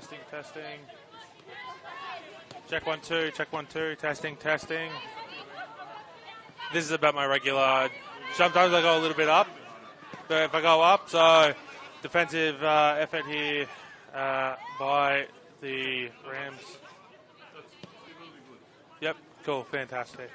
testing, testing. Check 1 2, check 1 2, testing, testing. This is about my regular. Sometimes I go a little bit up. So if I go up, so defensive effort here by the Rams. Yep, cool, fantastic.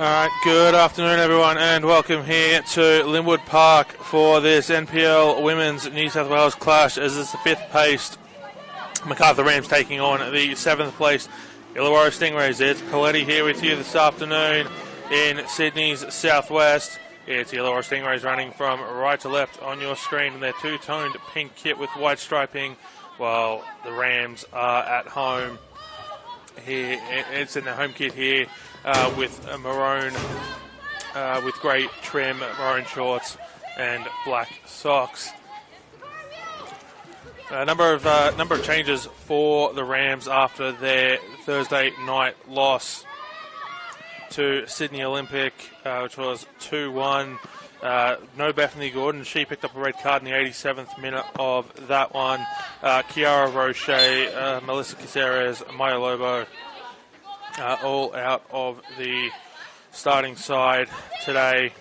Alright, good afternoon everyone and welcome here to Linwood Park for this NPL Women's New South Wales clash as it's the 5th placed Macarthur Rams taking on the 7th placed Illawarra Stingrays. It's Paletti here with you this afternoon in Sydney's southwest. It's the Illawarra Stingrays running from right to left on your screen in their two-toned pink kit with white striping, while the Rams are at home. Here, it's in the home kit here with a maroon, with grey trim, maroon shorts and black socks. A number of changes for the Rams after their Thursday night loss to Sydney Olympic, which was 2-1. No Bethany Gordon. She picked up a red card in the 87th minute of that one. Kiara Roche, Melissa Caceres, Maya Lobo, all out of the starting side today.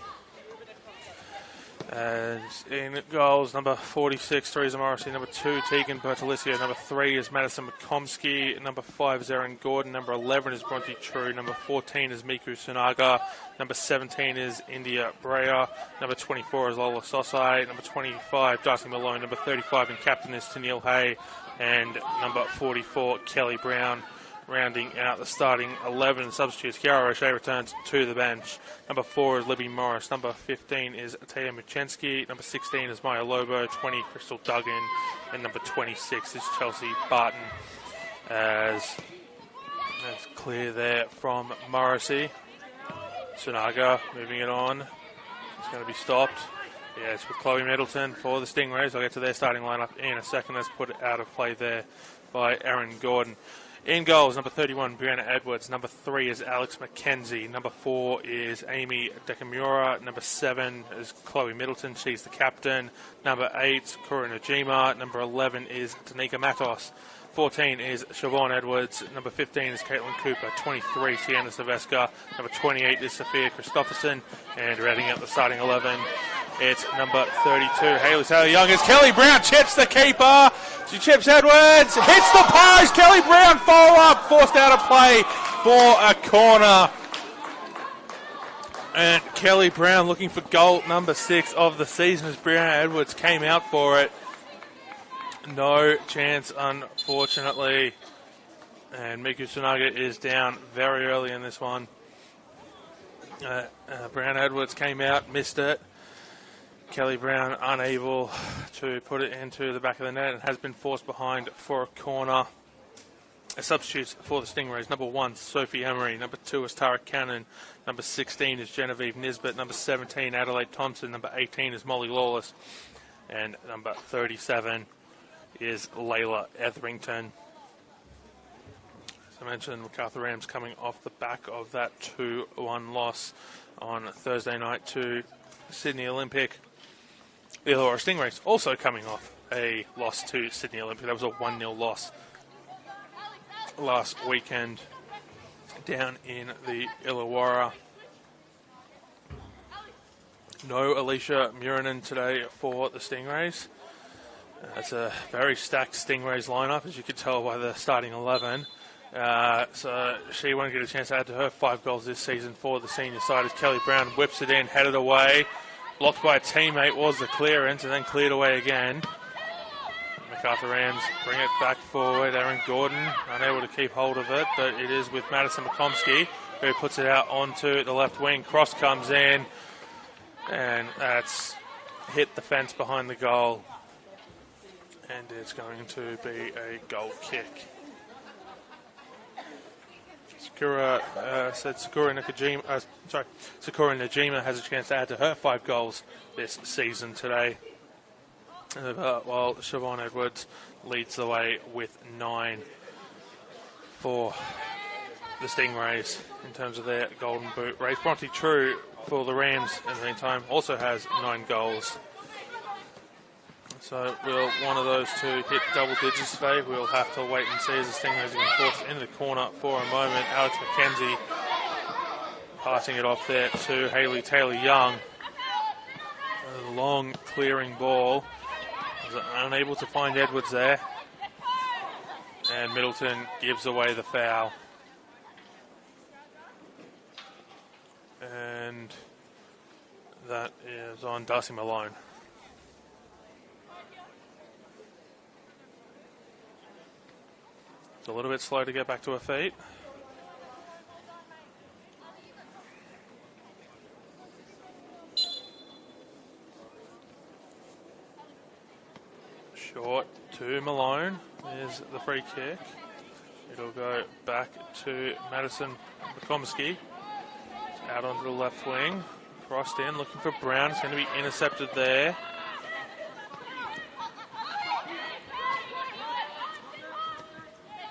In goals, number 46, Theresa Morrissey. Number 2, Tegan Bertolicio. Number 3 is Madison McComsky. Number 5 is Erin Gordon. Number 11 is Bronte True. Number 14 is Miku Sunaga. Number 17 is India Breyer. Number 24 is Lola Sosai. Number 25, Darcy Malone. Number 35 and captain is Tennille Hay. And number 44, Kelly Brown. Rounding out the starting 11 substitutes. Kiara Roche returns to the bench. Number 4 is Libby Morris. Number 15 is Taya Muchensky. Number 16 is Maya Lobo. 20, Crystal Duggan. And number 26 is Chelsea Barton. As that's clear there from Morrissey. Sunaga moving it on. It's going to be stopped. Yeah, it's with Chloe Middleton for the Stingrays. I'll get to their starting lineup in a second. Let's put it out of play there by Erin Gordon. In goals, number 31, Brianna Edwards. Number 3 is Alex McKenzie. Number 4 is Amy Dekamura. Number 7 is Chloe Middleton. She's the captain. Number 8, Kura Najima. Number 11 is Danica Matos. 14 is Siobhan Edwards. Number 15 is Caitlin Cooper. 23, Sienna Silvesca. Number 28 is Sophia Christopherson. And rounding out the starting 11, it's number 32, Hayley Taylor Young. As Kelly Brown chips the keeper. She chips Edwards, hits the post. Kelly Brown follow-up, forced out of play for a corner. And Kelly Brown looking for goal number 6 of the season as Brianna Edwards came out for it. No chance, unfortunately. And Miku Sunaga is down very early in this one. Brianna Edwards came out, missed it. Kelly Brown unable to put it into the back of the net and has been forced behind for a corner. Substitutes for the Stingrays. Number 1, Sophie Emery. Number 2 is Tara Cannon. Number 16 is Genevieve Nisbet. Number 17, Adelaide Thompson. Number 18 is Molly Lawless. And number 37 is Layla Etherington. As I mentioned, Macarthur Rams coming off the back of that 2-1 loss on Thursday night to Sydney Olympic. The Illawarra Stingrays also coming off a loss to Sydney Olympic. That was a 1-0 loss last weekend down in the Illawarra. No Alicia Murinen today for the Stingrays. It's a very stacked Stingrays lineup, as you could tell by the starting 11. So she won't get a chance to add to her 5 goals this season for the senior side as Kelly Brown whips it in, headed away. Blocked by a teammate was the clearance and then cleared away again. Macarthur Rams bring it back forward. Erin Gordon unable to keep hold of it, but it is with Madison McComsky who puts it out onto the left wing. Cross comes in and that's hit the fence behind the goal. And it's going to be a goal kick. Sakura Najima has a chance to add to her 5 goals this season today. While Siobhan Edwards leads the way with 9 for the Stingrays in terms of their golden boot race. Bronte True for the Rams in the meantime also has 9 goals. So will one of those two hit double digits today? We'll have to wait and see as the Stingrays are forced into the corner for a moment. Alex McKenzie passing it off there to Hayley Taylor Young. A long clearing ball. Unable to find Edwards there. And Middleton gives away the foul. and that is on Darcy Malone. It's a little bit slow to get back to her feet. Short to Malone. There's the free kick. It'll go back to Madison McComsky. Out onto the left wing. Crossed in, looking for Brown. It's going to be intercepted there.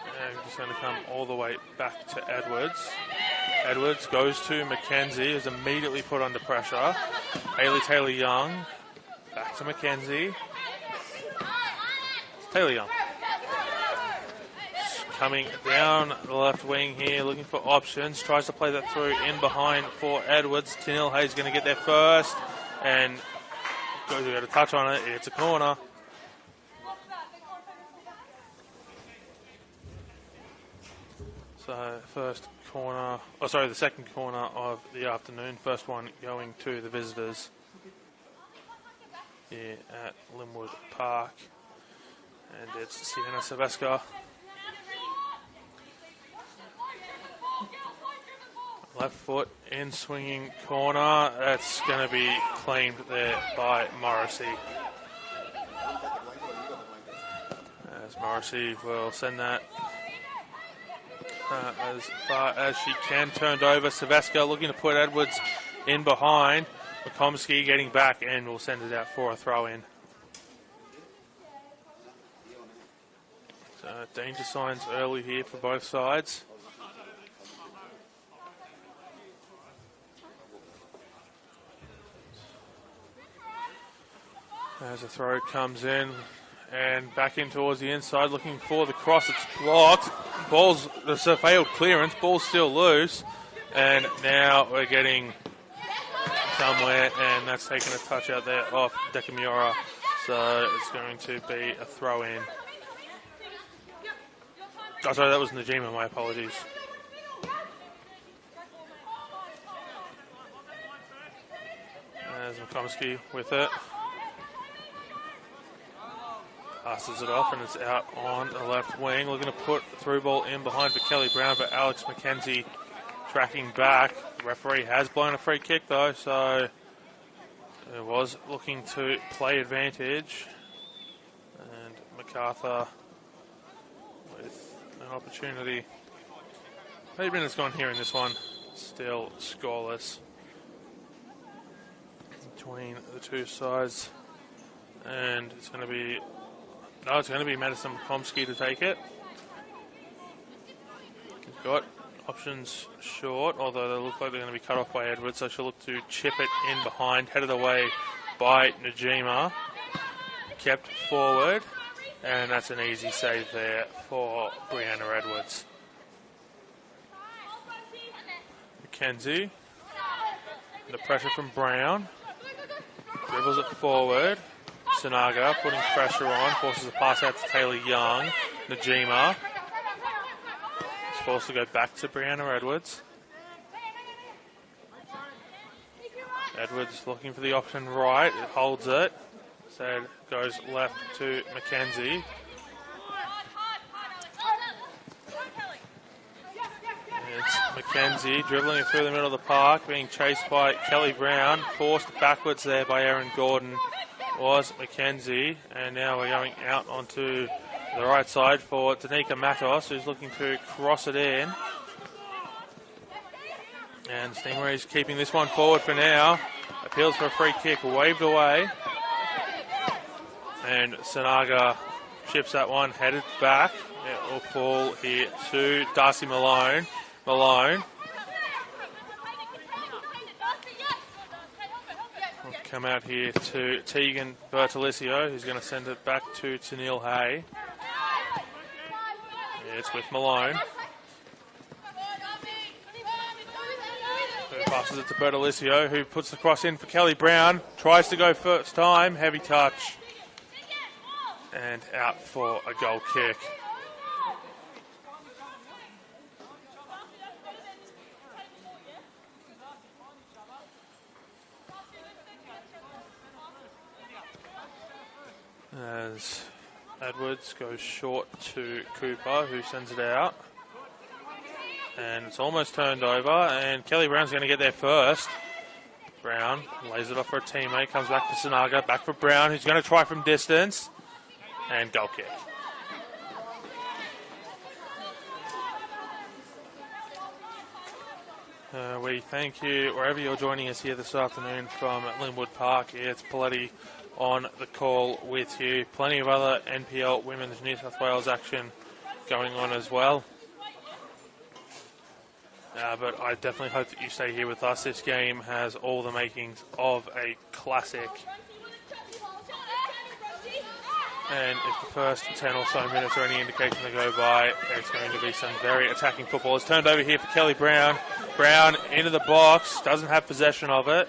And it's going to come all the way back to Edwards. Edwards goes to Mackenzie, who's immediately put under pressure. Hayley Taylor-Young. Back to Mackenzie. Taylor-Young. Coming down the left wing here, looking for options. Tries to play that through in behind for Edwards. Tennille Hayes going to get there first. And goes to get a touch on it. It's a corner. So first corner, the second corner of the afternoon. First one going to the visitors here at Linwood Park. And it's Sienna Silvesca. Left foot in swinging corner. That's going to be claimed there by Morrissey. As Morrissey will send that as far as she can. Turned over. Silvesca looking to put Edwards in behind. McComsky getting back and will send it out for a throw in. So danger signs early here for both sides. As the throw comes in and back in towards the inside, looking for the cross. It's blocked. There's a failed clearance. Ball's still loose. And now we're getting somewhere, and that's taking a touch out there off Dekamura. So it's going to be a throw in. Oh, sorry, that was Najima. My apologies. There's McComsky with it. Passes it off and it's out on the left wing. Looking to put the through ball in behind for Kelly Brown, but Alex McKenzie tracking back. The referee has blown a free kick though, so it was looking to play advantage. And Macarthur with an opportunity. 8 minutes gone here in this one. Still scoreless between the two sides. And it's going to be Madison McComsky to take it. He's got options short, although they look like they're going to be cut off by Edwards, so she'll look to chip it in behind, headed away by Najima. Kept forward, and that's an easy save there for Brianna Edwards. McKenzie, the pressure from Brown, dribbles it forward. Sanaga putting pressure on, forces a pass out to Taylor Young. Najima is forced to go back to Brianna Edwards. Edwards looking for the option right, it holds it. So it goes left to Mackenzie. It's Mackenzie dribbling it through the middle of the park, being chased by Kelly Brown, forced backwards there by Erin Gordon. Was Mackenzie, and now we're going out onto the right side for Danica Matos, who's looking to cross it in. And Stingrays keeping this one forward for now. Appeals for a free kick, waved away. And Sanaga chips that one, headed back. It will fall here to Darcy Malone. Malone. Come out here to Tegan Bertolicio, who's going to send it back to Tennille Hay. It's with Malone. Who passes it to Bertolicio, who puts the cross in for Kelly Brown. Tries to go first time, heavy touch. And out for a goal kick. As Edwards goes short to Cooper, who sends it out. And it's almost turned over, and Kelly Brown's going to get there first. Brown lays it off for a teammate, comes back for Sinaga, back for Brown, who's going to try from distance. And goal kick. We thank you wherever you're joining us here this afternoon from Linwood Park. It's Paletti on the call with you. Plenty of other NPL Women's New South Wales action going on as well. But I definitely hope that you stay here with us. This game has all the makings of a classic. And if the first 10 or so minutes are any indication to go by, there's going to be some very attacking football. It's turned over here for Kelly Brown. Brown into the box, doesn't have possession of it,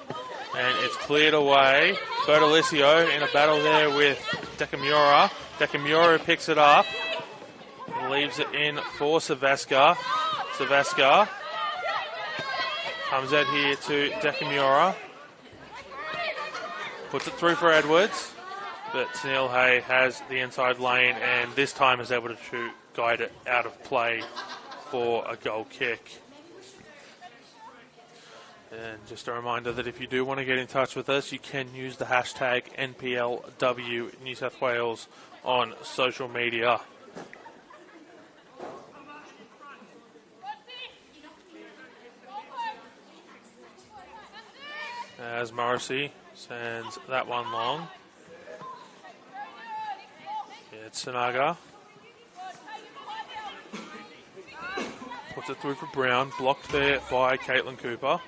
and it's cleared away. Bertolicio in a battle there with Dekamura. Dekamura picks it up, leaves it in for Silvesca. Silvesca comes out here to Dekamura, puts it through for Edwards. But Tennille Hay has the inside lane and this time is able to guide it out of play for a goal kick. And just a reminder that if you do want to get in touch with us, you can use the hashtag NPLW New South Wales on social media. As Morrissey sends that one long. It's Sinaga. Puts it through for Brown. Blocked there by Caitlin Cooper.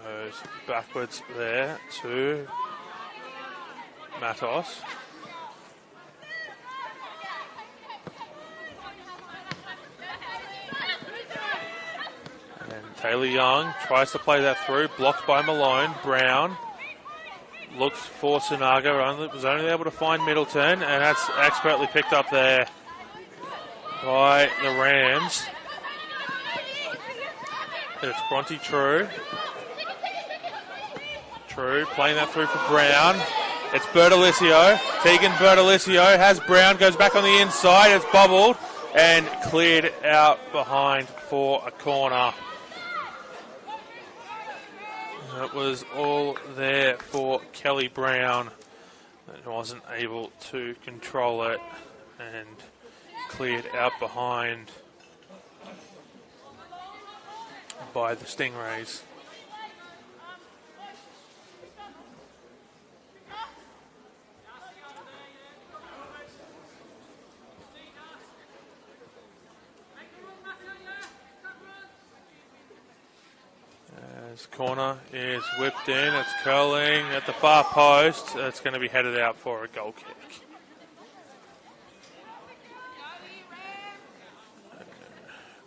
Goes backwards there to Matos. And Taylor Young tries to play that through. Blocked by Malone. Brown looks for Sinaga, was only able to find Middleton, and that's expertly picked up there by the Rams. It's Bronte True. True playing that through for Brown. It's Bertolicio. Tegan Bertolicio has Brown, goes back on the inside. It's bobbled and cleared out behind for a corner. It was all there for Kelly Brown. It wasn't able to control it and cleared out behind by the Stingrays. As corner is whipped in, it's curling at the far post. It's going to be headed out for a goal kick.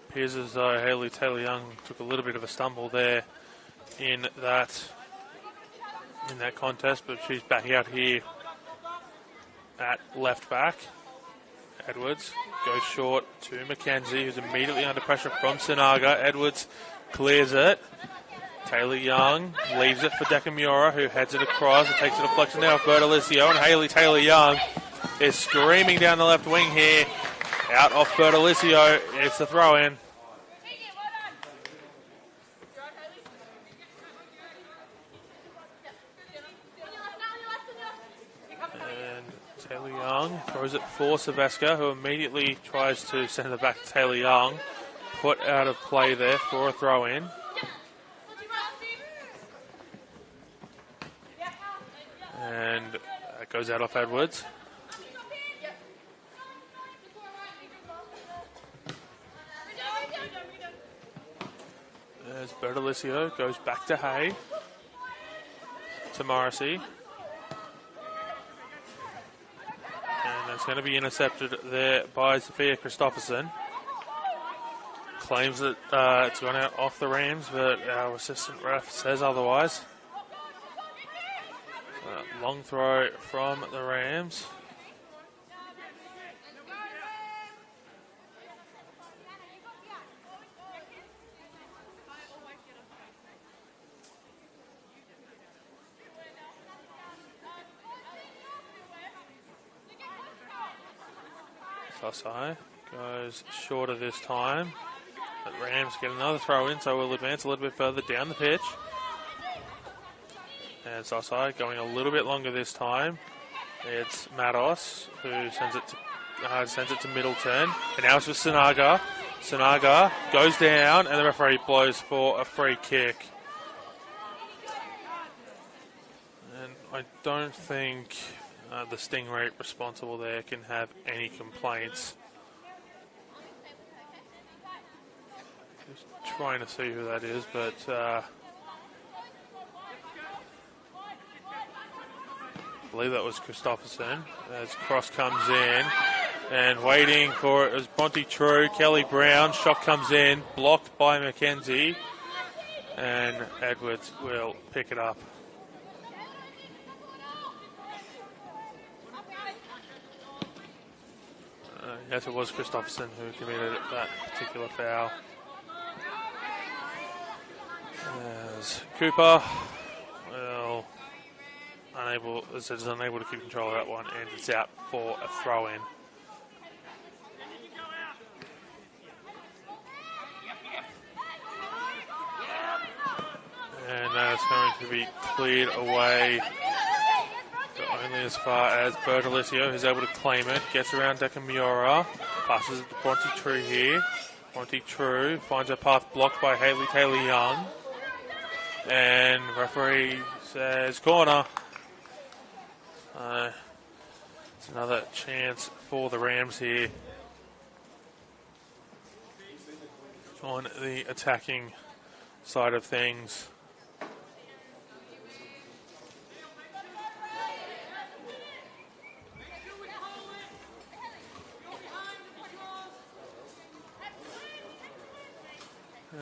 Appears as though Hayley Taylor-Young took a little bit of a stumble there in that contest, but she's back out here at left back. Edwards goes short to Mackenzie, who's immediately under pressure from Sinaga. Edwards clears it. Taylor Young leaves it for Dekamura, who heads it across and takes a deflection now of Bertolicio, and Hayley Taylor-Young is screaming down the left wing here. Out off Bertolicio, it's a throw in. And Taylor Young throws it for Silvesca, who immediately tries to send it back to Taylor Young. Put out of play there for a throw in. And it goes out off Edwards. There's Bertolicio, goes back to Hay. To Morrissey. And it's going to be intercepted there by Sophia Christopherson. Claims that it's gone out off the Rams, but our assistant ref says otherwise. Long throw from the Rams. Sasai goes shorter this time. But Rams get another throw in, so we'll advance a little bit further down the pitch. And Sasai going a little bit longer this time. It's Matos who sends it to Middleton. And now it's with Sinaga. Sinaga goes down, and the referee blows for a free kick. And I don't think the Stingray responsible there can have any complaints. Just trying to see who that is, but I believe that was Christopherson as cross comes in. And waiting for it is Bronte True. Kelly Brown. Shot comes in. Blocked by McKenzie. And Edwards will pick it up. Yes, it was Christopherson who committed that particular foul. As Cooper, well, is unable to keep control of that one, and it's out for a throw-in. And that's going to be cleared away, but only as far as Bertolicio, who's able to claim it. Gets around Dekamura, passes it to Bronte True here. Bronte True finds her path blocked by Hayley Taylor-Young. And referee says corner. It's another chance for the Rams here on the attacking side of things.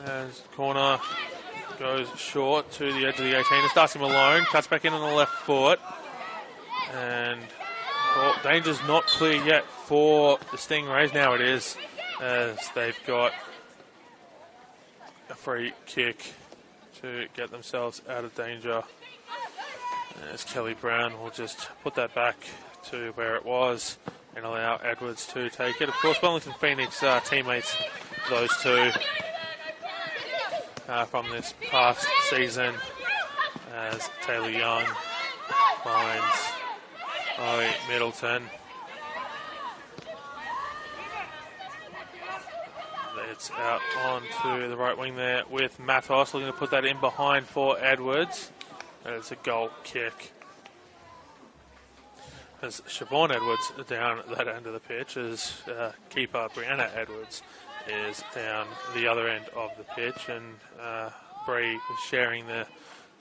As corner goes short to the edge of the 18. It's Darcy Malone. Cuts back in on the left foot. And danger's not clear yet for the Stingrays. Now it is, as they've got a free kick to get themselves out of danger. As Kelly Brown will just put that back to where it was and allow Edwards to take it. Of course, Wellington Phoenix teammates, those two. From this past season, as Taylor Young finds Middleton. It's out onto the right wing there with Matos, looking to put that in behind for Edwards. It's a goal kick. As Siobhan Edwards down at that end of the pitch, as keeper Brianna Edwards is down the other end of the pitch, and Bree is sharing the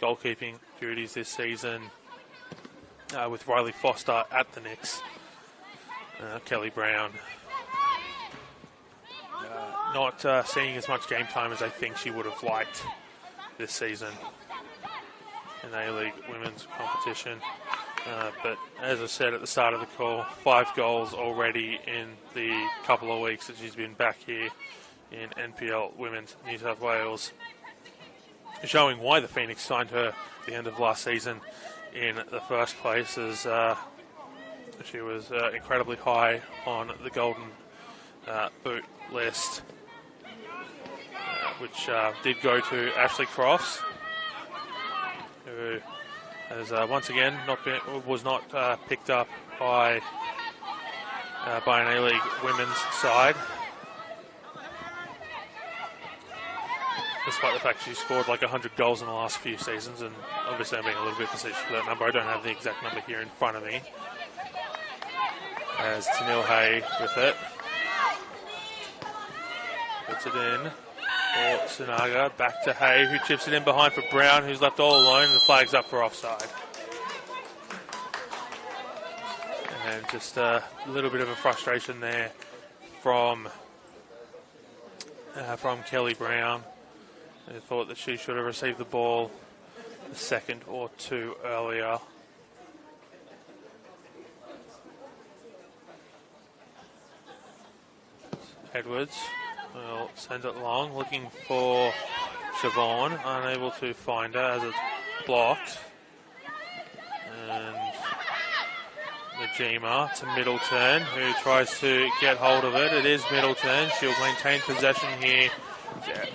goalkeeping duties this season with Riley Foster at the Knicks. Kelly Brown not seeing as much game time as I think she would have liked this season in A-League women's competition. But as I said at the start of the call, 5 goals already in the couple of weeks that she's been back here in NPL Women's New South Wales, showing why the Phoenix signed her at the end of last season in the first place, as she was incredibly high on the Golden Boot list, which did go to Ashley Crofts, who has once again was not picked up by an A-League women's side, despite the fact she scored like 100 goals in the last few seasons. And obviously I'm being a little bit facetious for that number. I don't have the exact number here in front of me. As Tanil Hay with it. Puts it in for Sinaga. Back to Hay, who chips it in behind for Brown, who's left all alone, and the flag's up for offside. And just a little bit of a frustration there from Kelly Brown, who thought that she should have received the ball a second or two earlier. Edwards will send it long, looking for Siobhan, unable to find her as it's blocked. And the Najima to Middleton, who tries to get hold of it. It is Middleton. She'll maintain possession here.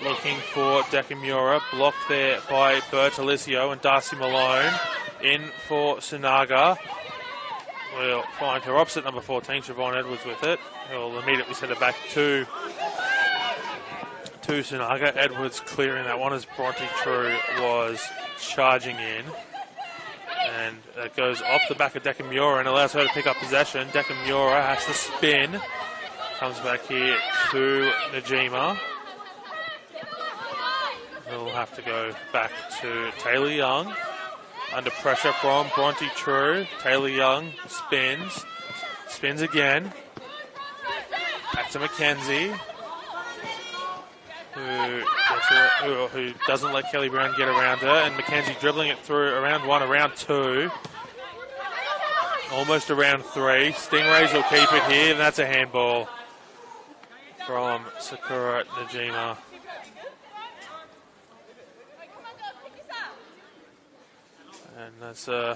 Looking for Dekamura, blocked there by Bertolicio and Darcy Malone. In for Sunaga. We'll find her opposite number 14, Siobhan Edwards with it. He'll immediately send it back to Sunaga. Edwards clearing that one as Bronte True was charging in. And it goes off the back of Dekamura and allows her to pick up possession. Dekamura has to spin. Comes back here to Najima. He'll have to go back to Taylor Young. Under pressure from Bronte True. Taylor Young spins again. Back to Mackenzie, who doesn't let Kelly Brown get around her. And Mackenzie dribbling it through around 1, around 2. Almost around 3. Stingrays will keep it here, and that's a handball from Sakura Najima. And that's I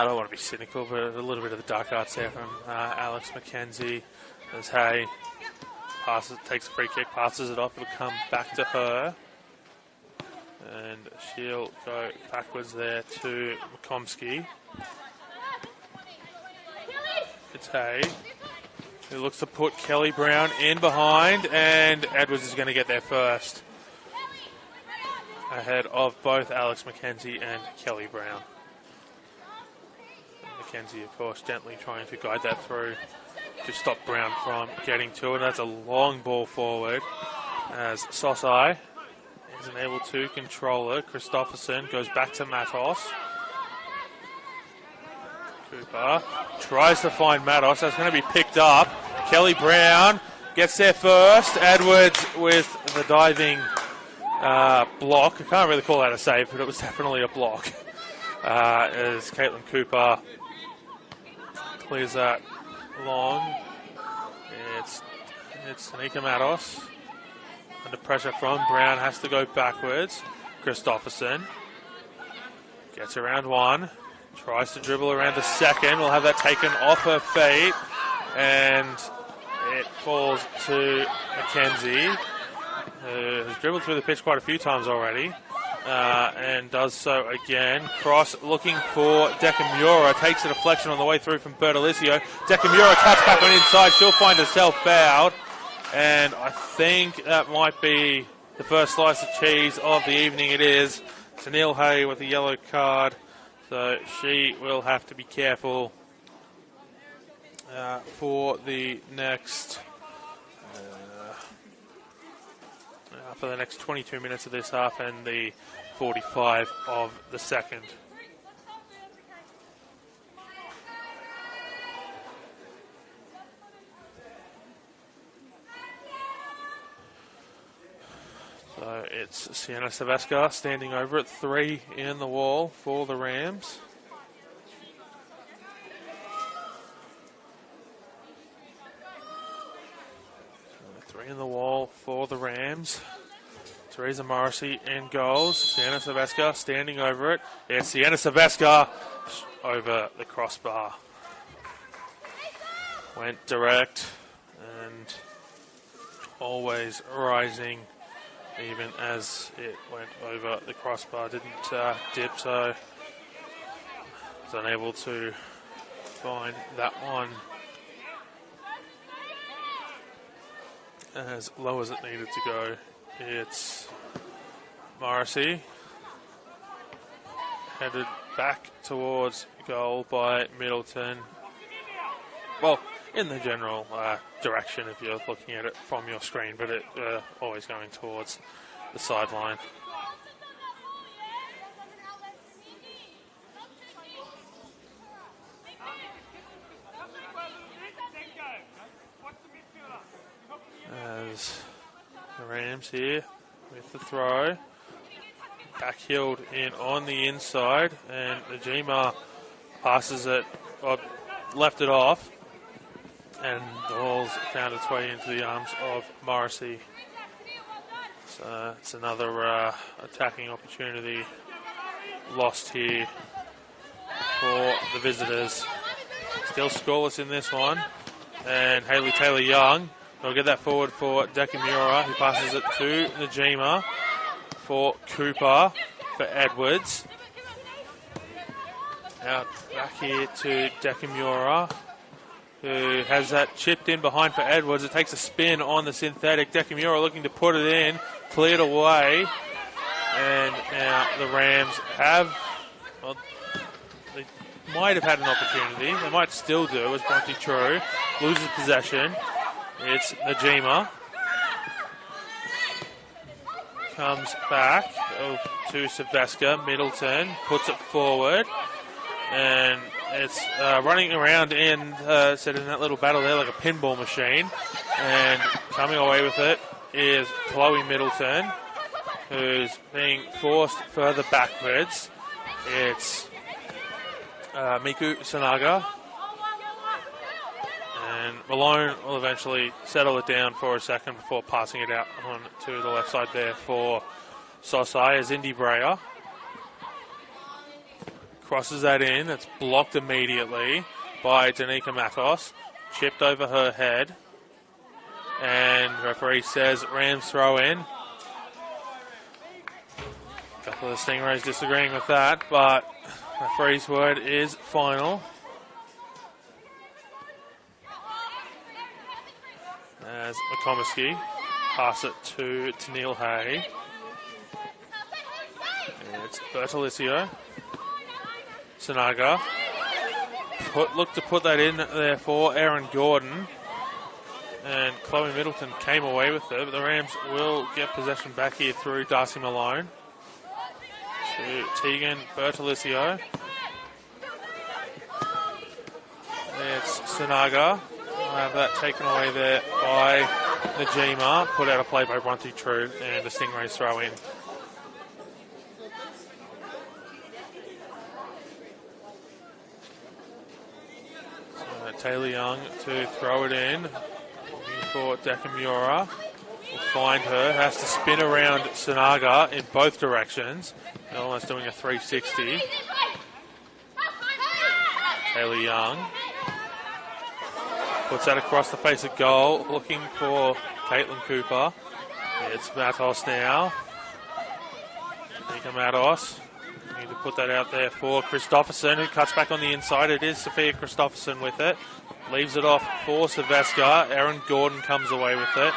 don't want to be cynical, but a little bit of the dark arts there from Alex Mackenzie. As Hay takes a free kick, passes it off, it'll come back to her. And she'll go backwards there to McComsky. It's Hay, who looks to put Kelly Brown in behind, and Edwards is going to get there first, ahead of both Alex Mackenzie and Kelly Brown. Mackenzie, of course, gently trying to guide that through to stop Brown from getting to it. That's a long ball forward as Sosai isn't able to control it. Christopherson goes back to Matos. Cooper tries to find Matos. That's going to be picked up. Kelly Brown gets there first. Edwards with the diving block. I can't really call that a save, but it was definitely a block. As Caitlin Cooper clears that long. It's Tanika Matos. Under pressure from Brown, has to go backwards. Christopherson gets around 1. Tries to dribble around the second. We'll have that taken off her feet. And it falls to Mackenzie, who has dribbled through the pitch quite a few times already. And does so again. Cross looking for Dekamura. Takes a deflection on the way through from Bertolicio. Dekamura cuts back on inside. She'll find herself fouled. And I think that might be the first slice of cheese of the evening. It is. Tennille Hay with a yellow card. So she will have to be careful for the next 22 minutes of this half and the 45 of the second. So it's Sienna Savesca standing over at 3 in the wall for the Rams. So 3 in the wall for the Rams. Teresa Morrissey in goals. Sienna Savesca standing over it. It's Sienna Savesca over the crossbar. Went direct and always rising even as it went over the crossbar. Didn't dip, so was unable to find that one as low as it needed to go. It's Morrissey headed back towards goal by Middleton. Well, in the general direction if you're looking at it from your screen, but it always going towards the sideline. As the Rams here with the throw. Backheeled in on the inside, and Najima passes it, or left it off, and the ball's found its way into the arms of Morrissey. So it's another attacking opportunity lost here for the visitors. Still scoreless in this one. And Hayley Taylor-Young will get that forward for Dekamura, who passes it to Najima for Cooper, for Edwards. Out back here to Dekamura, who has that chipped in behind for Edwards. It takes a spin on the synthetic. Dekamura looking to put it in, cleared away. And now the Rams have, well, they might have had an opportunity. They might still do as Bronte True loses possession. It's Najima. Comes back to Silvestre. Middleton puts it forward. And it's running around in that little battle there like a pinball machine. And coming away with it is Chloe Middleton, who's being forced further backwards. It's Miku Sanaga. And Malone will eventually settle it down for a second before passing it out on to the left side there for Sosai as Indy Breyer. Crosses that in. It's blocked immediately by Danica Matos. Chipped over her head. And referee says Rams throw in. A couple of the Stingrays disagreeing with that, but referee's word is final. As McComiskey pass it to Neil Hay. And it's Bertolicio. Sanaga. Look to put that in there for Aaron Gordon. And Chloe Middleton came away with it, but the Rams will get possession back here through Darcy Malone. To Tegan Bertolicio. It's Sanaga. We'll have that taken away there by Najima. Put out a play by Bronte True, and the Stingrays throw in. Taylor Young to throw it in. Looking for Dekamura. Will find her. Has to spin around Sanaga in both directions. Almost doing a 360. Taylor Young puts that across the face of goal. Looking for Caitlin Cooper. It's Matos now. Nika Matos. Need to put that out there for Christopherson, who cuts back on the inside. It is Sophia Christopherson with it. Leaves it off for Silvestre. Aaron Gordon comes away with it.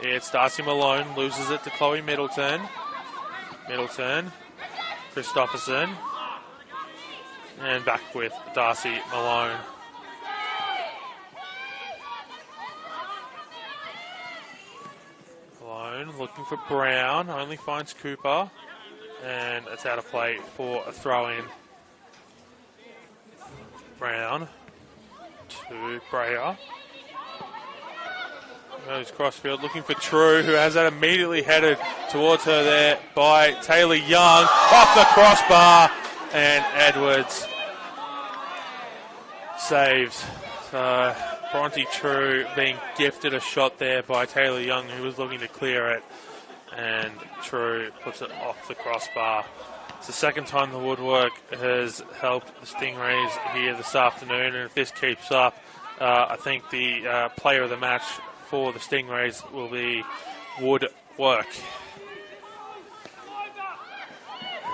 It's Darcy Malone. Loses it to Chloe Middleton. Christopherson. And back with Darcy Malone. Malone looking for Brown. Only finds Cooper. And it's out of play for a throw-in. Brown to Breyer. Goes crossfield looking for True, who has that immediately headed towards her there by Taylor Young. Off the crossbar, and Edwards saves. So Bronte True being gifted a shot there by Taylor Young, who was looking to clear it. And True puts it off the crossbar. It's the second time the woodwork has helped the Stingrays here this afternoon, and if this keeps up, I think the player of the match for the Stingrays will be Woodwork.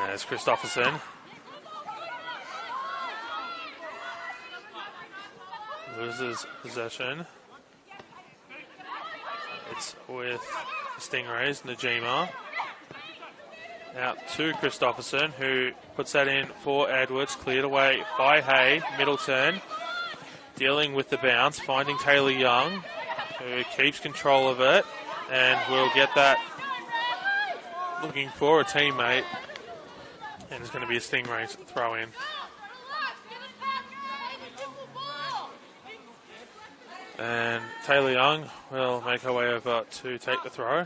There's Christopherson. Loses possession. It's with Stingrays, Najima. Out to Christopherson, who puts that in for Edwards. Cleared away by Hay. Middleton dealing with the bounce, finding Taylor Young, who keeps control of it, and will get that looking for a teammate. And it's going to be a Stingrays throw in. And Taylor Young will make her way over to take the throw.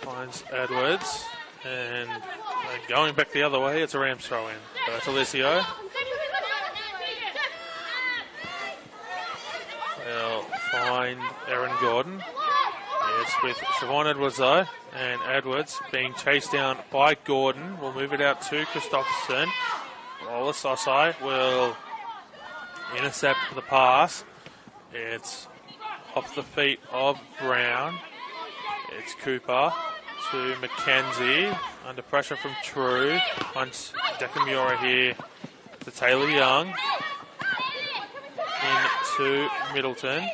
Finds Edwards, and going back the other way, it's a Rams throw in. Bertolicio find Erin Gordon. It's with Siobhan Edwards though, and Edwards being chased down by Gordon. We'll move it out to Christopherson. Lola Sosai will intercept the pass. It's off the feet of Brown. It's Cooper to Mackenzie. Under pressure from True. Punts Dekamura here to Taylor Young. Into Middleton.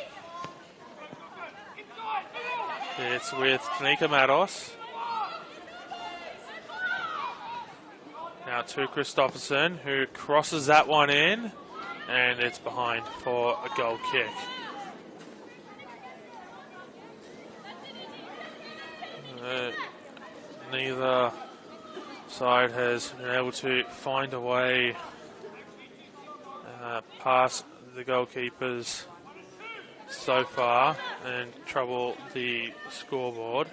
It's with Tanika Matos. Now to Christopherson, who crosses that one in, and it's behind for a goal kick. Neither side has been able to find a way past the goalkeepers so far and trouble the scoreboard.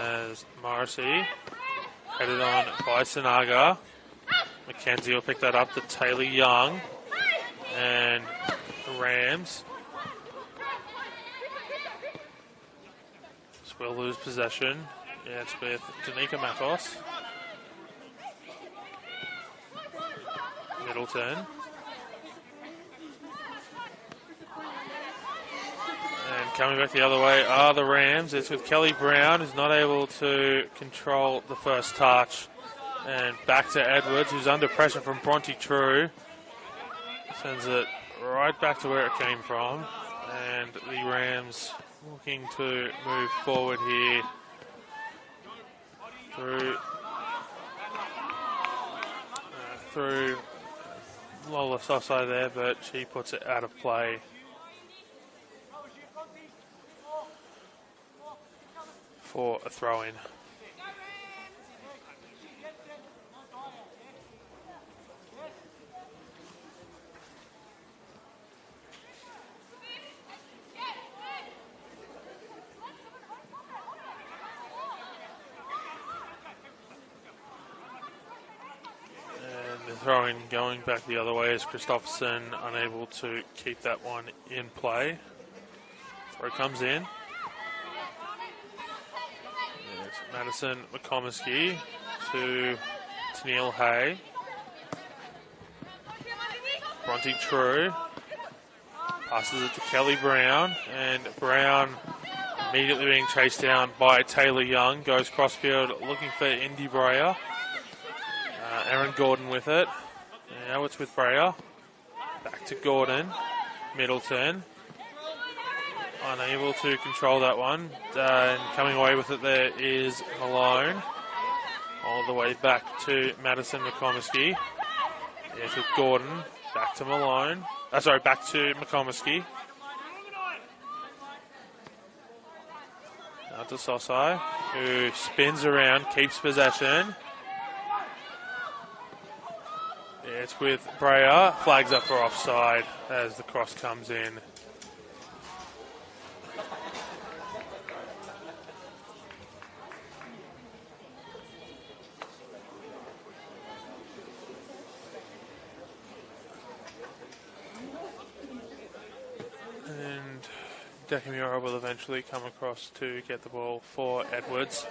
As Morrissey headed on by Sanaga. Mackenzie will pick that up to Taylor Young. And the Rams will lose possession. Yeah, it's with Danica Matos. Middleton. And coming back the other way are the Rams. It's with Kelly Brown, who's not able to control the first touch. And back to Edwards, who's under pressure from Bronte True. Sends it right back to where it came from. And the Rams looking to move forward here through Lola Sosai there, but she puts it out of play. For a throw-in. Throwing going back the other way is Christopherson unable to keep that one in play. Throw comes in. It's Madison McComiskey to Neil Hay. Bronte True passes it to Kelly Brown, and Brown immediately being chased down by Taylor Young. Goes crossfield looking for Indy Breyer. Aaron Gordon with it. Now it's with Breyer. Back to Gordon. Middleton. Unable to control that one. And coming away with it there is Malone. All the way back to Madison McComiskey. It's with Gordon. Back to Malone. Back to McComiskey. Now to Sosai, who spins around, keeps possession. It's with Breyer, flags up for offside as the cross comes in. And Dekamura will eventually come across to get the ball for Edwards.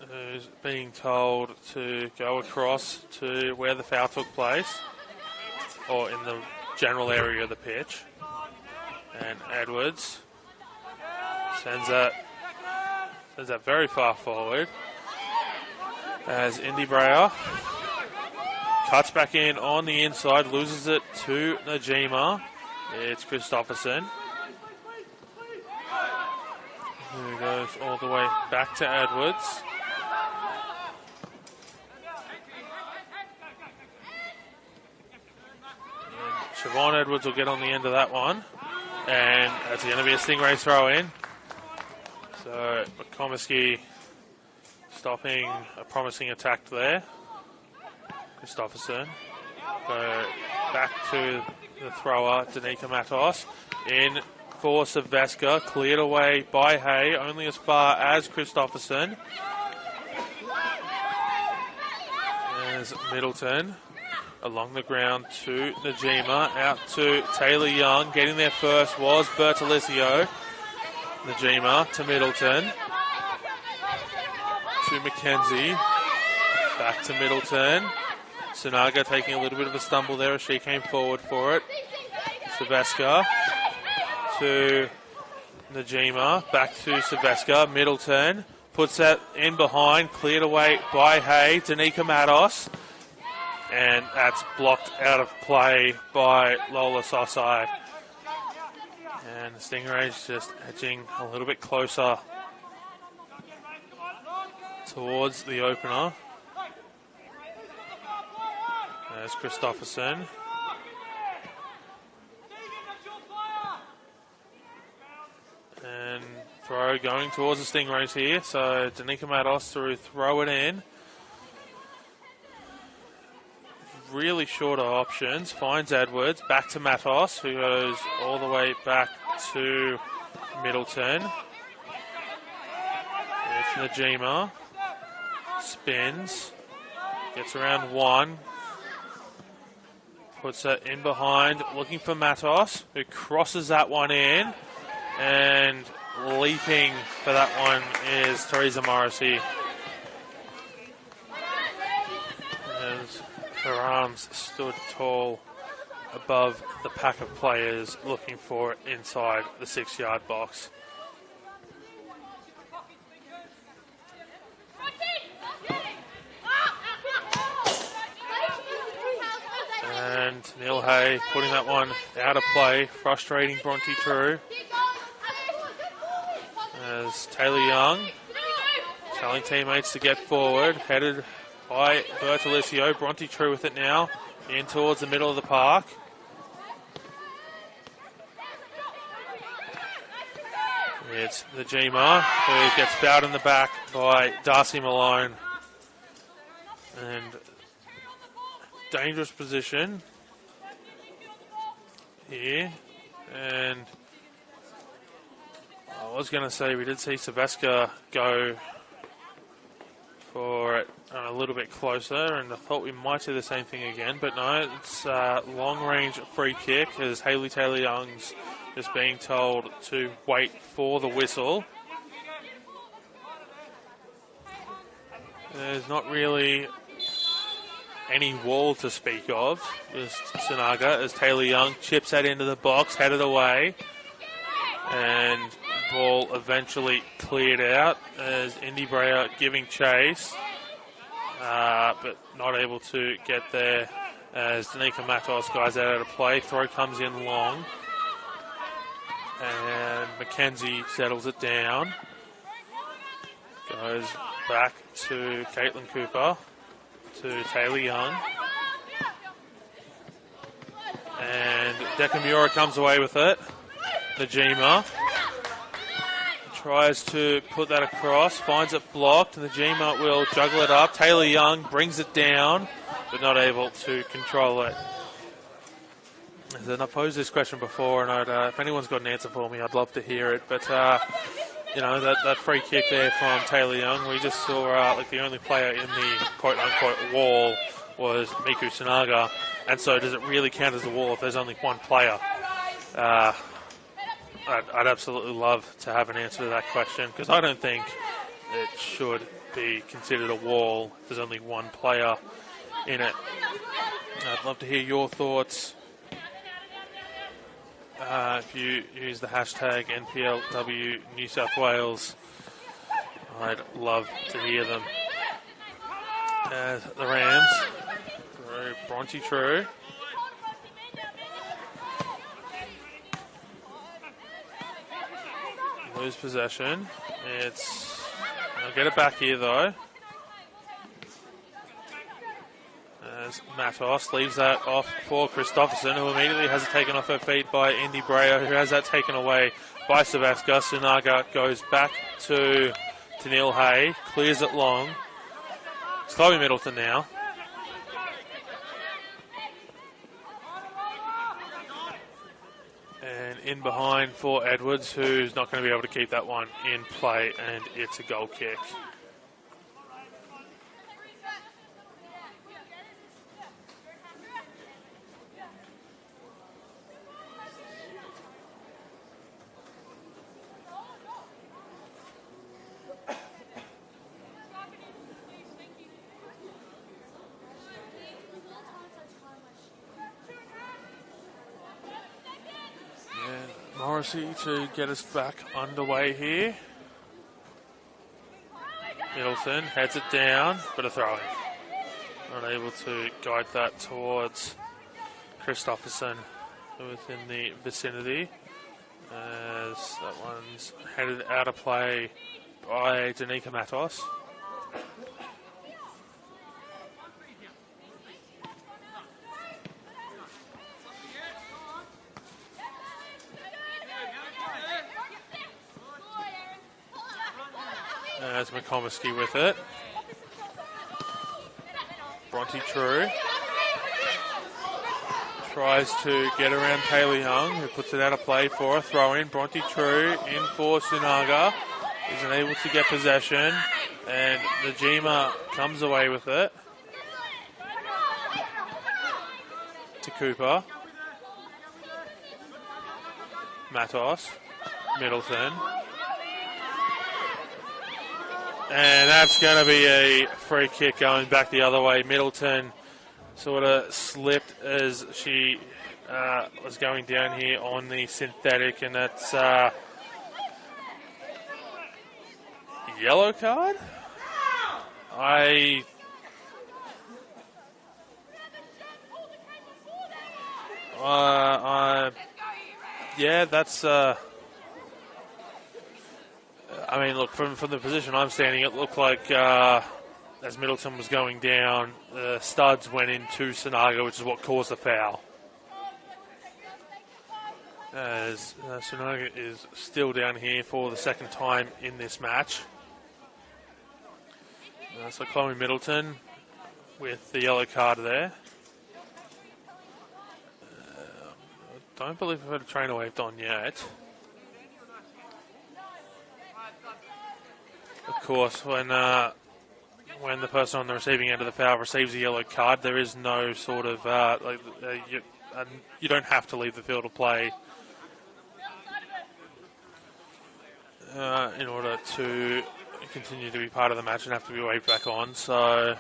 Who's being told to go across to where the foul took place, or in the general area of the pitch. And Edwards sends that very far forward as Indy Breyer cuts back in on the inside, loses it to Najima. It's Christopherson, who goes all the way back to Edwards. Siobhan Edwards will get on the end of that one. And that's going to be a Stingray throw in. So McComiskey stopping a promising attack there. Christopherson. Go back to the thrower, Danica Matos. In for Sylvester, cleared away by Hay, only as far as Christopherson. There's Middleton along the ground to Najima, out to Taylor Young. Getting there first was Bertolicio. Najima to Middleton. To McKenzie. Back to Middleton. Sunaga taking a little bit of a stumble there as she came forward for it. Sylvester to Najima. Back to Sylvester. Middleton puts that in behind. Cleared away by Hay. Danica Matos. And that's blocked out of play by Lola Sosai. And the Stingrays just edging a little bit closer towards the opener. There's Christopherson. And throw going towards the Stingrays here. So Danica Matos to throw it in. Really shorter options. Finds Edwards. Back to Matos, who goes all the way back to Middleton. It's Najima. Spins. Gets around one. Puts it in behind. Looking for Matos, who crosses that one in. And leaping for that one is Teresa Morrissey. Her arms stood tall above the pack of players looking for it inside the 6-yard box. And Neil Hay putting that one out of play, frustrating Bronte True. As Taylor Young telling teammates to get forward, headed by Bertolicio. Bronte True with it now, in towards the middle of the park. It's Najima, who gets fouled in the back by Darcy Malone. And dangerous position here. And I was going to say we did see Sylvester go for it a little bit closer, and I thought we might do the same thing again, but no, it's a long-range free kick as Hayley Taylor-Young's just being told to wait for the whistle. There's not really any wall to speak of. Just Sunaga as Taylor-Young chips that into the box, headed away, and ball eventually cleared out as Indy Brea giving chase, but not able to get there as Danica Matos guys out of play. Throw comes in long, and McKenzie settles it down. Goes back to Caitlin Cooper, to Taylor Young, and Dekamura comes away with it. Najima tries to put that across, finds it blocked, and Najima will juggle it up. Taylor Young brings it down, but not able to control it. And I've posed this question before, and if anyone's got an answer for me, I'd love to hear it. But, you know, that free kick there from Taylor Young, we just saw like the only player in the quote-unquote wall was Miku Sunaga. And so does it really count as a wall if there's only one player? I'd absolutely love to have an answer to that question, because I don't think it should be considered a wall if there's only one player in it. I'd love to hear your thoughts. If you use the hashtag NPLW New South Wales, I'd love to hear them. The Rams through Bronte True. Lose possession. I'll get it back here though. As Matos leaves that off for Christopherson, who immediately has it taken off her feet by Indy Brea, who has that taken away by Sylvester. Sunaga goes back to Neil Hay, clears it long. It's Chloe Middleton now. And in behind for Edwards, who's not going to be able to keep that one in play, and it's a goal kick. Morrissey to get us back underway here. Middleton heads it down, but a throw in. Not able to guide that towards Christopherson, who is in the vicinity, as that one's headed out of play by Danica Matos. As McComiskey with it. Bronte True tries to get around Taylor Young, who puts it out of play for a throw in. Bronte True in for Sunaga. Isn't able to get possession, and Najima comes away with it to Cooper. Matos, Middleton. And that's going to be a free kick going back the other way. Middleton sort of slipped as she was going down here on the synthetic, and that's yellow card? Yeah, that's... I mean, look, from the position I'm standing, it looked like as Middleton was going down, the studs went into Sunaga, which is what caused the foul. As Sunaga is still down here for the second time in this match. So Chloe Middleton with the yellow card there. I don't believe we've had a trainer waved on yet. Of course, when the person on the receiving end of the foul receives a yellow card, there is no sort of you don't have to leave the field of play in order to continue to be part of the match and have to be waved back on. So,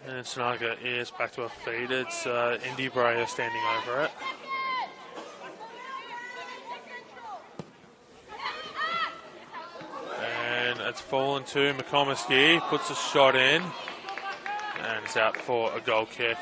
and Sunaga is back to her feet. It's Indy Breyer standing over it. And it's fallen to McComiskey, puts a shot in, and it's out for a goal kick.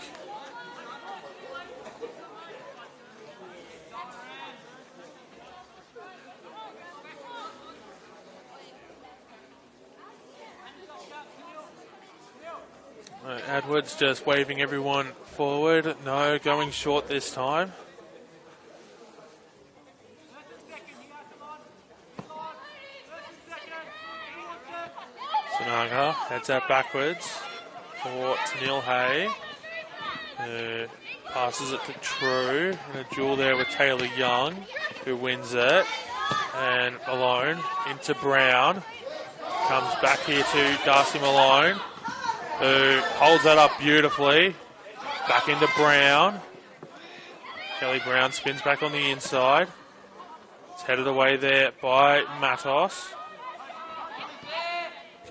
Edwards just waving everyone forward. No, going short this time. Sunaga heads out backwards for Tennille Hay, who passes it to True, and a duel there with Taylor Young, who wins it, and Malone into Brown, comes back here to Darcy Malone, who holds that up beautifully, back into Brown. Kelly Brown spins back on the inside. It's headed away there by Matos.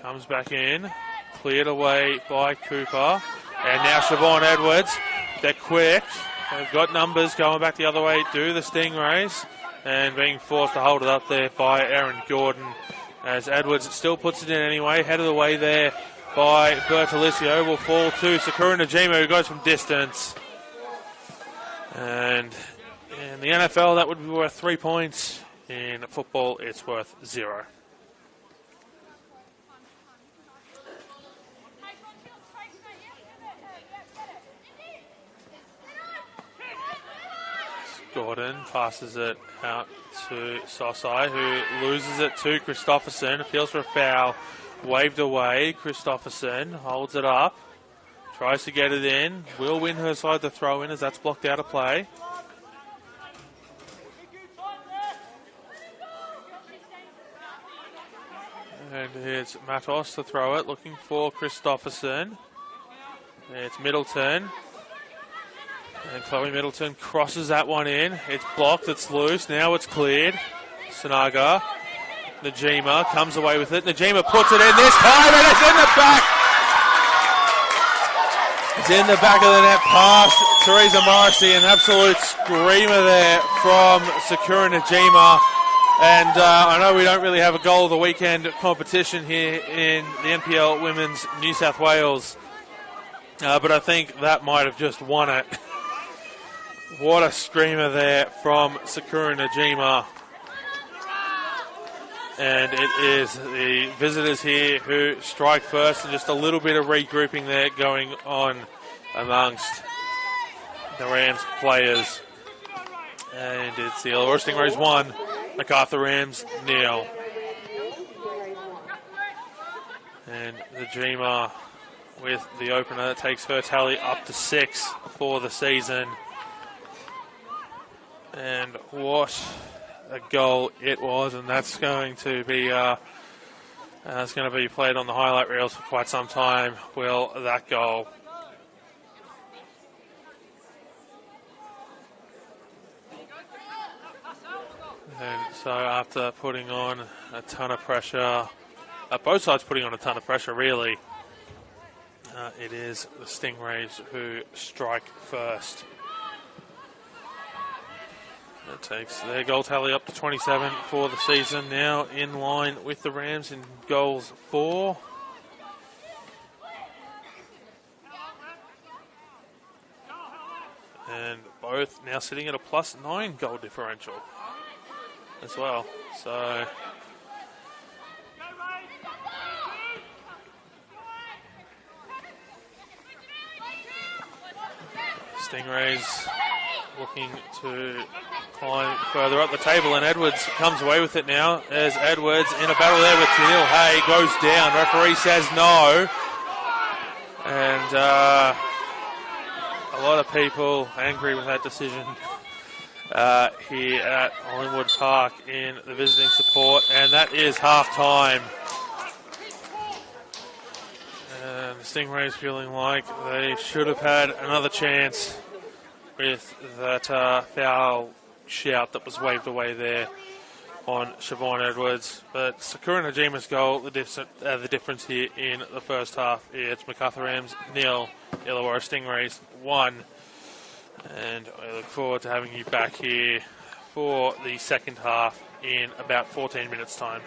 Comes back in, cleared away by Cooper. And now Siobhan Edwards. They're quick. They've got numbers going back the other way to the Stingrays. And being forced to hold it up there by Aaron Gordon. As Edwards still puts it in anyway. Headed away there by Bertolicio. Will fall to Sakura Najima, who goes from distance. And in the NFL, that would be worth 3 points. In football, it's worth 0. Gordon passes it out to Sosai, who loses it to Christopherson. Appeals for a foul. Waved away. Christopherson holds it up. Tries to get it in. Will win her side the throw in as that's blocked out of play. And here's Matos to throw it, looking for Christopherson. It's Middleton. And Chloe Middleton crosses that one in. It's blocked, it's loose, now it's cleared. Sanaga. Najima comes away with it. Najima puts it in this time, and it's in the back. It's in the back of the net past Teresa Morrissey. An absolute screamer there from Sakura Najima. And I know we don't really have a goal of the weekend competition here in the NPL Women's New South Wales. But I think that might have just won it. What a screamer there from Sakura Najima. And it is the visitors here who strike first, and just a little bit of regrouping there going on amongst the Rams players. And it's the Illawarra Stingrays 1, Macarthur Rams 0. And the Najima with the opener that takes her tally up to 6 for the season. And what a goal it was, and that's going to be played on the highlight reels for quite some time. Will that goal? And so after putting on a ton of pressure, both sides putting on a ton of pressure really, it is the Stingrays who strike first. That takes their goal tally up to 27 for the season. Now in line with the Rams in goals for. And both now sitting at a +9 goal differential as well. So Stingrays looking to climb further up the table, and Edwards comes away with it now as Edwards in a battle there with Tanil Hay goes down. Referee says no. And a lot of people angry with that decision here at Collingwood Park in the visiting support, and that is half time. And the Stingrays feeling like they should have had another chance with that foul shout that was waved away there on Siobhan Edwards. But Sakura Najima's goal, the difference here in the first half. It's Macarthur Rams 0, Illawarra Stingrays 1. And I look forward to having you back here for the second half in about 14 minutes' time.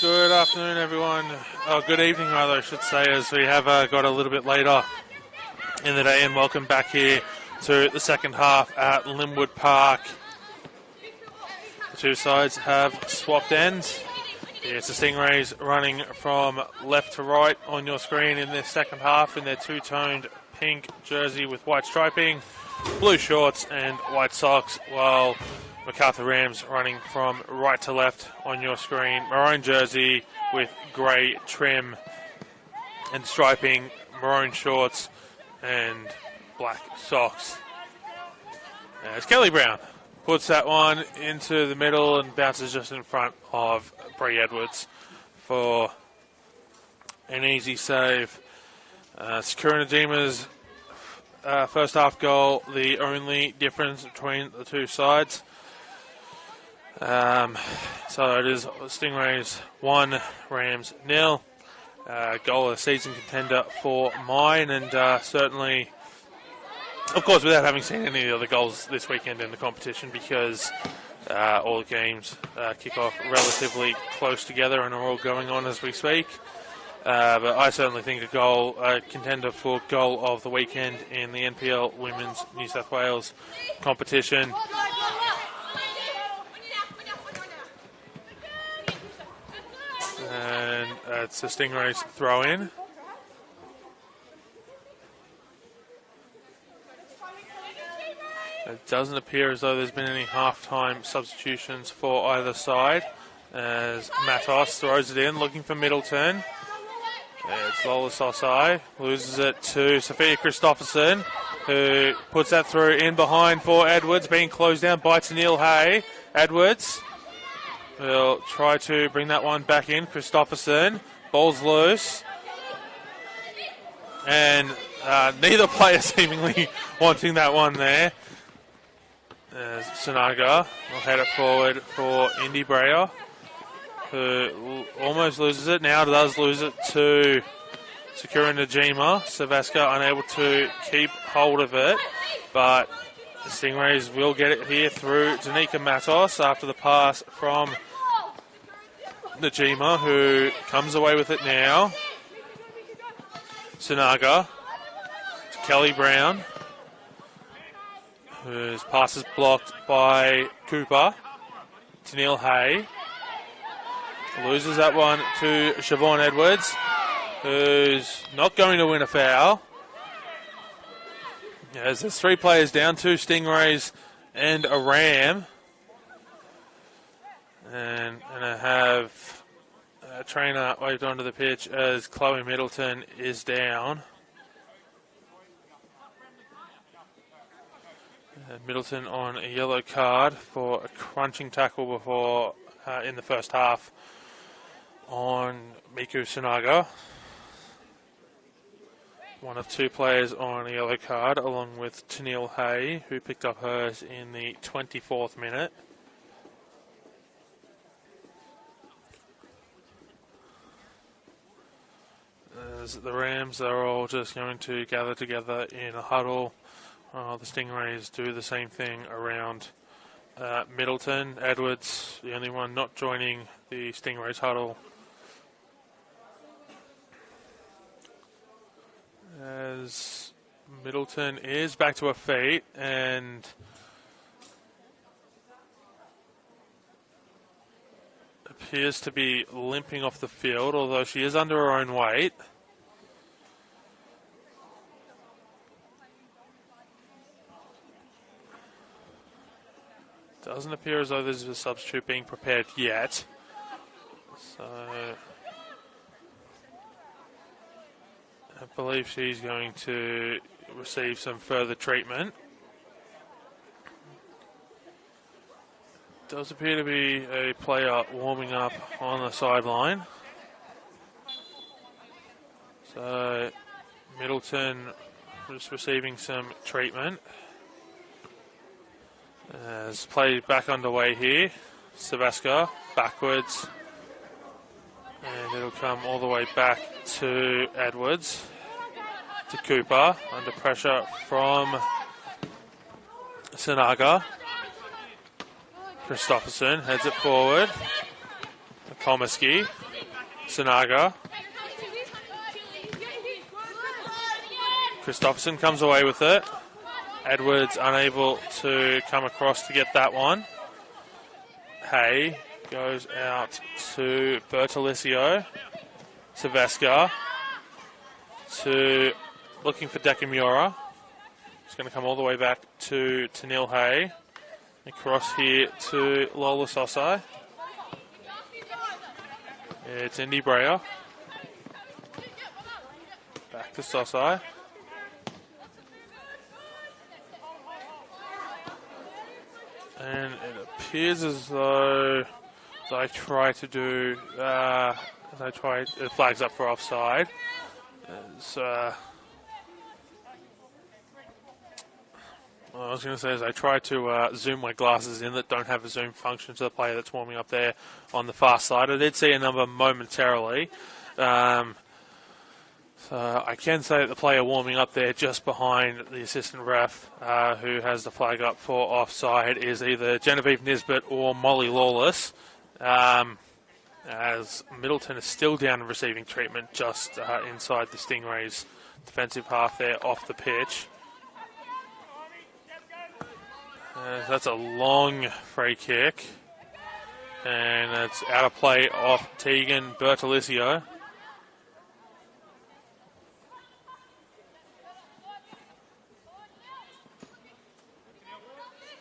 Good afternoon, everyone. Oh, good evening, rather, I should say, as we have got a little bit later in the day, and welcome back here to the second half at Linwood Park. The two sides have swapped ends. It's the Stingrays running from left to right on your screen in this second half in their two-toned pink jersey with white striping, blue shorts and white socks, while Macarthur Rams running from right to left on your screen. Maroon jersey with grey trim and striping, maroon shorts and black socks. As Kelly Brown puts that one into the middle and bounces just in front of Bree Edwards for an easy save. Sakura Najima's first half goal, the only difference between the two sides. So it is Stingrays 1, Rams 0. Goal of the season contender for mine, and certainly, of course, without having seen any of the other goals this weekend in the competition, because all the games kick off relatively close together and are all going on as we speak. But I certainly think a contender for goal of the weekend in the NPL Women's New South Wales competition. And it's the Stingrays throw in. It doesn't appear as though there's been any half-time substitutions for either side, as Matos throws it in, looking for Middleton. It's Lola Sosai, loses it to Sophia Christopherson, who puts that through in behind for Edwards, being closed down by Tennille Hay. Edwards will try to bring that one back in. Christopherson, ball's loose. And neither player seemingly wanting that one there. Sinaga will head it forward for Indy Breyer, who almost loses it. Now does lose it to Sakura Najima. Savaska unable to keep hold of it, but the Stingrays will get it here through Danica Matos after the pass from Najima, who comes away with it now. Sinaga to Kelly Brown, whose pass is blocked by Cooper. Tennille Hay loses that one to Siobhan Edwards, who's not going to win a foul. As there's 3 players down, 2 Stingrays and a Ram. And I have a trainer waved onto the pitch as Chloe Middleton is down. Middleton on a yellow card for a crunching tackle before in the first half on Miku Sinaga. One of 2 players on a yellow card, along with Tennille Hay, who picked up hers in the 24th minute. As the Rams are all just going to gather together in a huddle. The Stingrays do the same thing around Middleton. Edwards, the only one not joining the Stingrays huddle. As Middleton is back to her feet and appears to be limping off the field, although she is under her own weight. Doesn't appear as though there's a substitute being prepared yet. So I believe she's going to receive some further treatment. Does appear to be a player warming up on the sideline. So Middleton just receiving some treatment. As play back underway here. Savaska backwards. And it'll come all the way back to Edwards. To Cooper. Under pressure from Sinaga. Christopherson heads it forward. Comiskey Sinaga. Christopherson comes away with it. Edwards unable to come across to get that one. Hay goes out to Bertolicio. Silvesca to looking for Dekamura. He's going to come all the way back to Neil Hay. Across here to Lola Sosai. It's Indy Brea. Back to Sosai. And it appears as though it flags up for offside. I was going to say, as I try to zoom my glasses in that don't have a zoom function to the player that's warming up there on the far side. I did see a number momentarily. So I can say that the player warming up there just behind the assistant ref who has the flag up for offside is either Genevieve Nisbet or Molly Lawless, as Middleton is still down and receiving treatment just inside the Stingrays defensive half there off the pitch. That's a long free kick, and it's out of play off Tegan Bertolicio.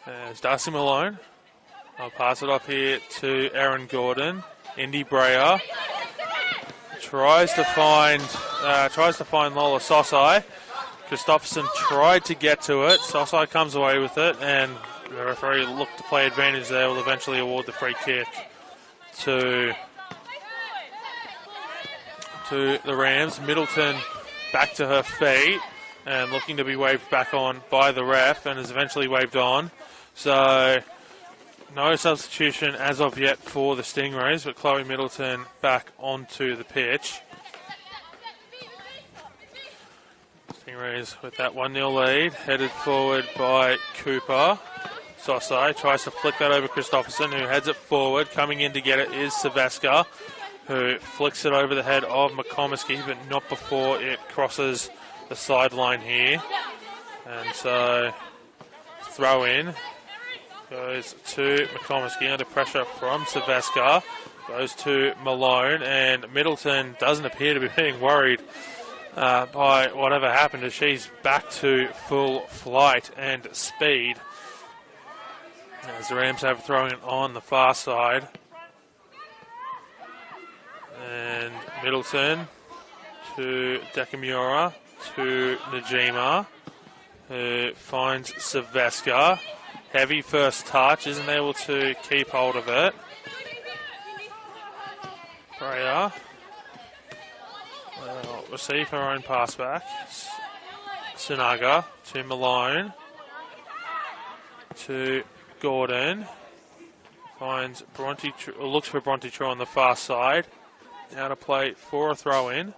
There's Darcy Malone. I'll pass it off here to Aaron Gordon. Indy Brea tries to find Lola Sosai. Christopherson tried to get to it. Sosai comes away with it, and the referee looked to play advantage there. Will eventually award the free kick to the Rams. Middleton back to her feet and looking to be waved back on by the ref, and is eventually waved on. So no substitution as of yet for the Stingrays, but Chloe Middleton back onto the pitch. Stingrays with that 1-0 lead, headed forward by Cooper. Sosai tries to flick that over Christopherson, who heads it forward. Coming in to get it is Silvesca, who flicks it over the head of McComiskey, but not before it crosses the sideline here. And so throw in goes to McComiskey under pressure from Silvesca. Goes to Malone, and Middleton doesn't appear to be being worried by whatever happened, as she's back to full flight and speed. As the Rams have throwing it on the far side. And Middleton to Dekamura to Najima, who finds Silvesca. Heavy first touch, isn't able to keep hold of it. Brea will receive her own pass back. Sinaga to Malone to Gordon. Finds Bronte, looks for Bronte True on the far side. Out of play for a throw in.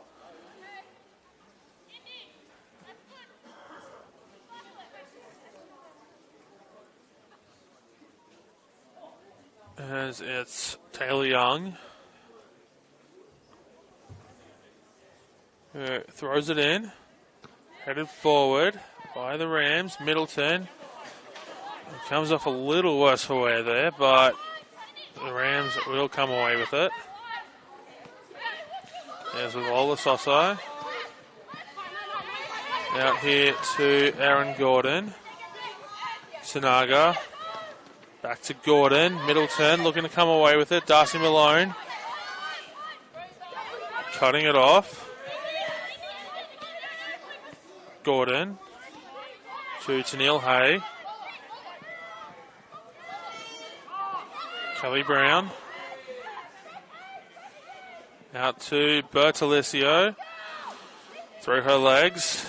As it's Taylor Young who throws it in, headed forward by the Rams. Middleton, it comes off a little worse for wear there, but the Rams will come away with it. There's with Lola Sosai. Out here to Aaron Gordon. Sinaga. Back to Gordon. Middleton looking to come away with it. Darcy Malone cutting it off. Gordon to Tennille Hay. Kelly Brown. Out to Bertolicio. Through her legs.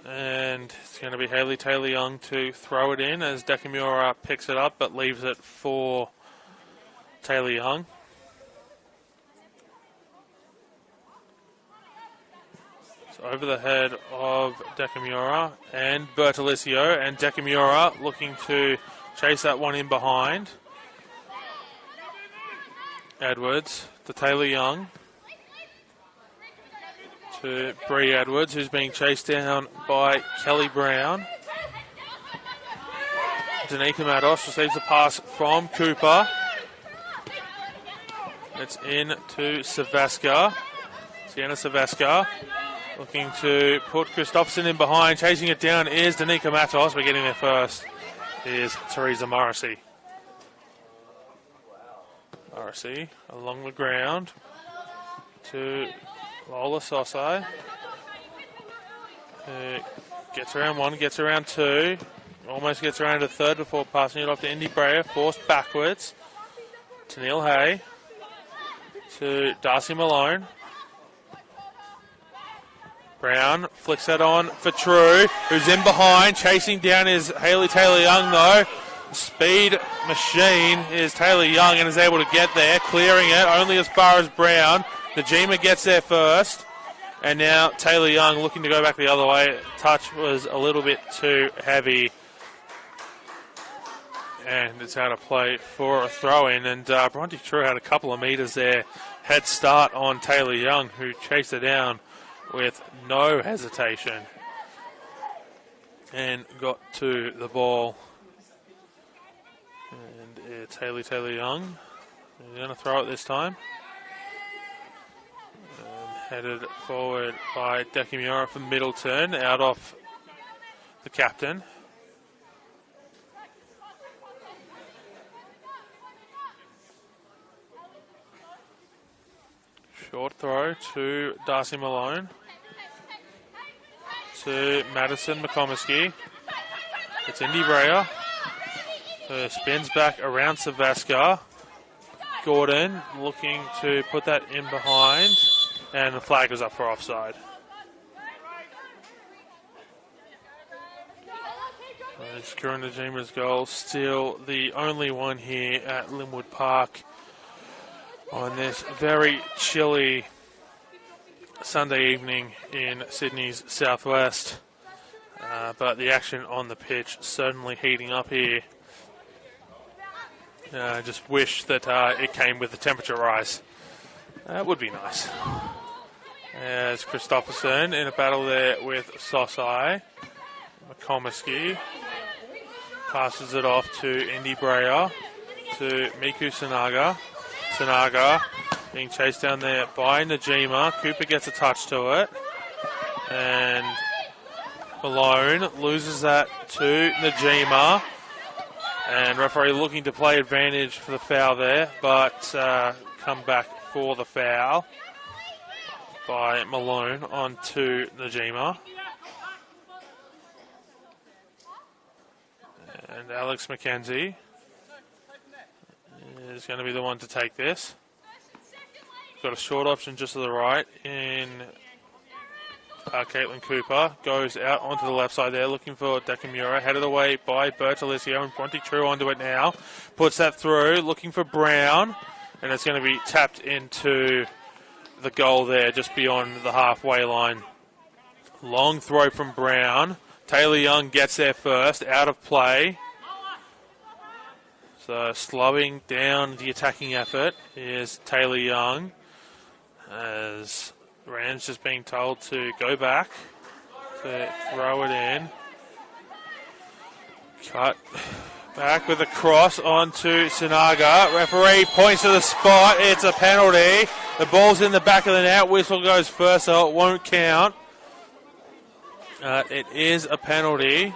And it's going to be Hayley Taylor Young to throw it in as Dekamura picks it up but leaves it for Taylor Young. It's over the head of Dekamura and Bertolicio, and Dekamura looking to chase that one in behind. Edwards to Taylor Young. to Bree Edwards, who's being chased down by Kelly Brown. Danica Matos receives the pass from Cooper. It's in to Silvesca. Sienna Silvesca looking to put Christopherson in behind. Chasing it down is Danica Matos. We're getting there first is Teresa Morrissey. Morrissey along the ground to Lola Sosai. Gets around one, gets around two. Almost gets around to third before passing it off to Indy Brea. Forced backwards. To Neil Hay. To Darcy Malone. Brown flicks that on for True, who's in behind. Chasing down is Hayley Taylor-Young, though. Speed machine is Taylor-Young and is able to get there, clearing it only as far as Brown. Najima gets there first. And now Taylor-Young looking to go back the other way. Touch was a little bit too heavy. And it's out of play for a throw-in. And Bronte True had a couple of metres there. Head start on Taylor-Young, who chased her down with no hesitation. And got to the ball. And it's Hayley Taylor-Young. They're going to throw it this time. Headed forward by Decimura from Middleton, out off the captain. Short throw to Darcy Malone. To Madison McComiskey. It's Indy Brea. Spins back around Silvesca. Gordon looking to put that in behind. And the flag is up for offside. Kieran Najima's goal, still the only one here at Linwood Park on this very chilly Sunday evening in Sydney's southwest. But the action on the pitch certainly heating up here. Just wish that it came with the temperature rise. That would be nice. As Christopherson in a battle there with Sosai. McComiskey passes it off to Indy Brea, to Miku Sanaga. Sanaga being chased down there by Najima. Cooper gets a touch to it. And Malone loses that to Najima. And referee looking to play advantage for the foul there, but come back for the foul by Malone on to Najima. And Alex McKenzie is going to be the one to take this. Got a short option just to the right in Caitlin Cooper. Goes out onto the left side there looking for Decimura. Headed away by Bertalicio and Bronte True onto it now. Puts that through looking for Brown. And it's going to be tapped into the goal there just beyond the halfway line. Long throw from Brown. Taylor-Young gets there first, out of play. So slowing down the attacking effort is Taylor-Young, as Rand's just being told to go back, to throw it in. Cut back with a cross onto Sanaga. Referee points to the spot. It's a penalty. The ball's in the back of the net. Whistle goes first, so it won't count. It is a penalty.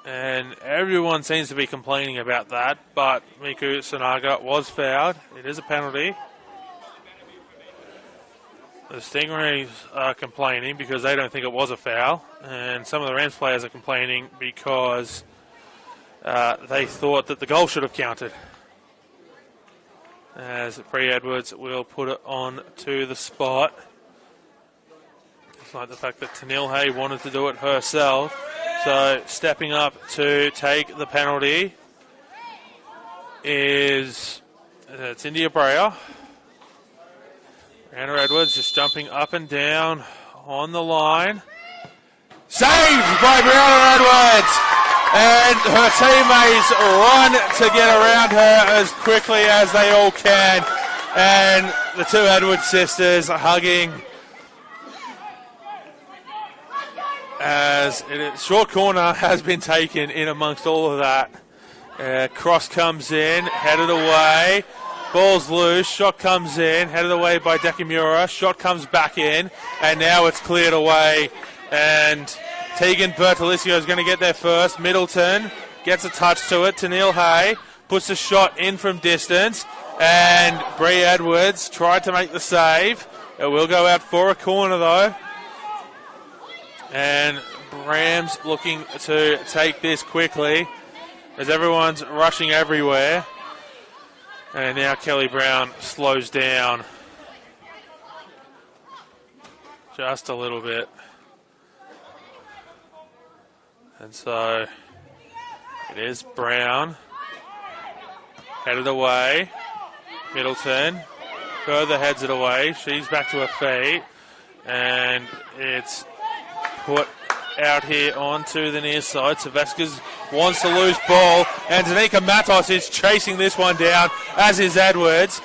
And everyone seems to be complaining about that, but Miku Sanaga was fouled. It is a penalty. The Stingrays are complaining because they don't think it was a foul, and some of the Rams players are complaining because they thought that the goal should have counted. As Bree Edwards will put it on to the spot. It's like the fact that Tanil Hay wanted to do it herself. So stepping up to take the penalty is it's India Brea. Anna Edwards just jumping up and down on the line. Saved by Brianna Edwards! And her teammates run to get around her as quickly as they all can. And the two Edwards sisters are hugging as short corner has been taken in amongst all of that. Cross comes in, headed away. Ball's loose, shot comes in, headed away by Dekamura. Shot comes back in, and now it's cleared away. And Tegan Bertolicio is going to get there first. Middleton gets a touch to it. Tennille Hay puts a shot in from distance. And Bree Edwards tried to make the save. It will go out for a corner though. And Rams looking to take this quickly as everyone's rushing everywhere. And now Kelly Brown slows down just a little bit. And so it is Brown headed away. Middleton further heads it away. She's back to her feet. And it's put out here onto the near side. Saveskas wants to lose ball. And Danica Matos is chasing this one down, as is Edwards.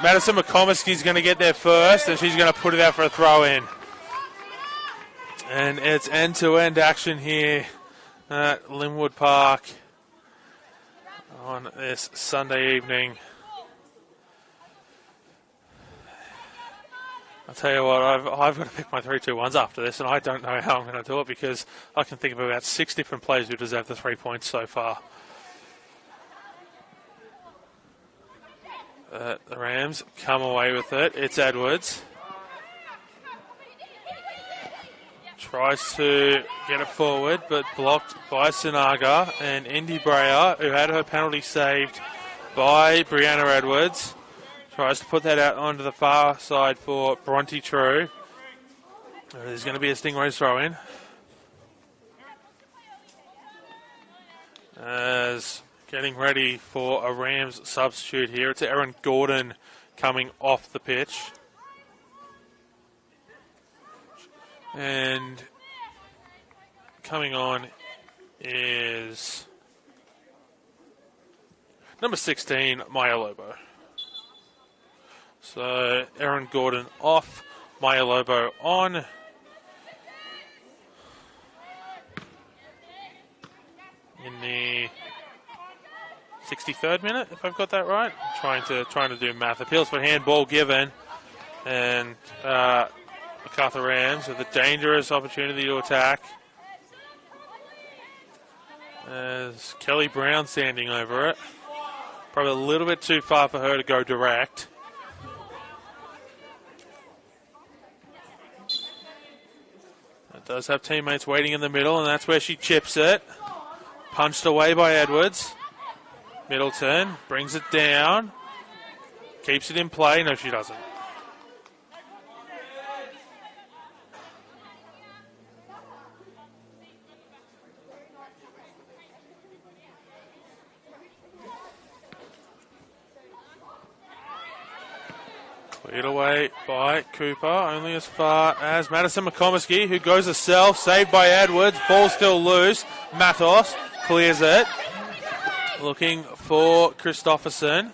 Madison McComiskey's going to get there first, and she's going to put it out for a throw-in. And it's end-to-end action here at Linwood Park on this Sunday evening. I'll tell you what, I've got to pick my 3-2-1s after this, and I don't know how I'm going to do it because I can think of about 6 different players who deserve the 3 points so far. The Rams come away with it. It's Edwards. Tries to get it forward, but blocked by Sinaga. And Indy Breyer, who had her penalty saved by Brianna Edwards, tries to put that out onto the far side for Bronte True. There's going to be a Stingrays throw-in. As getting ready for a Rams substitute here. It's Erin Gordon coming off the pitch. And coming on is number 16, Maya Lobo. So Erin Gordon off, Maya Lobo on. In the 63rd minute, if I've got that right. Trying to do math. Appeals for handball given, and Macarthur Rams with a dangerous opportunity to attack. As Kelly Brown standing over it. Probably a little bit too far for her to go direct. It does have teammates waiting in the middle, and that's where she chips it. Punched away by Edwards. Middleton brings it down. Keeps it in play. No, she doesn't. Cleared away by Cooper, only as far as Madison McComiskey, who goes herself, saved by Edwards. Ball still loose. Matos clears it. Looking for Christopherson.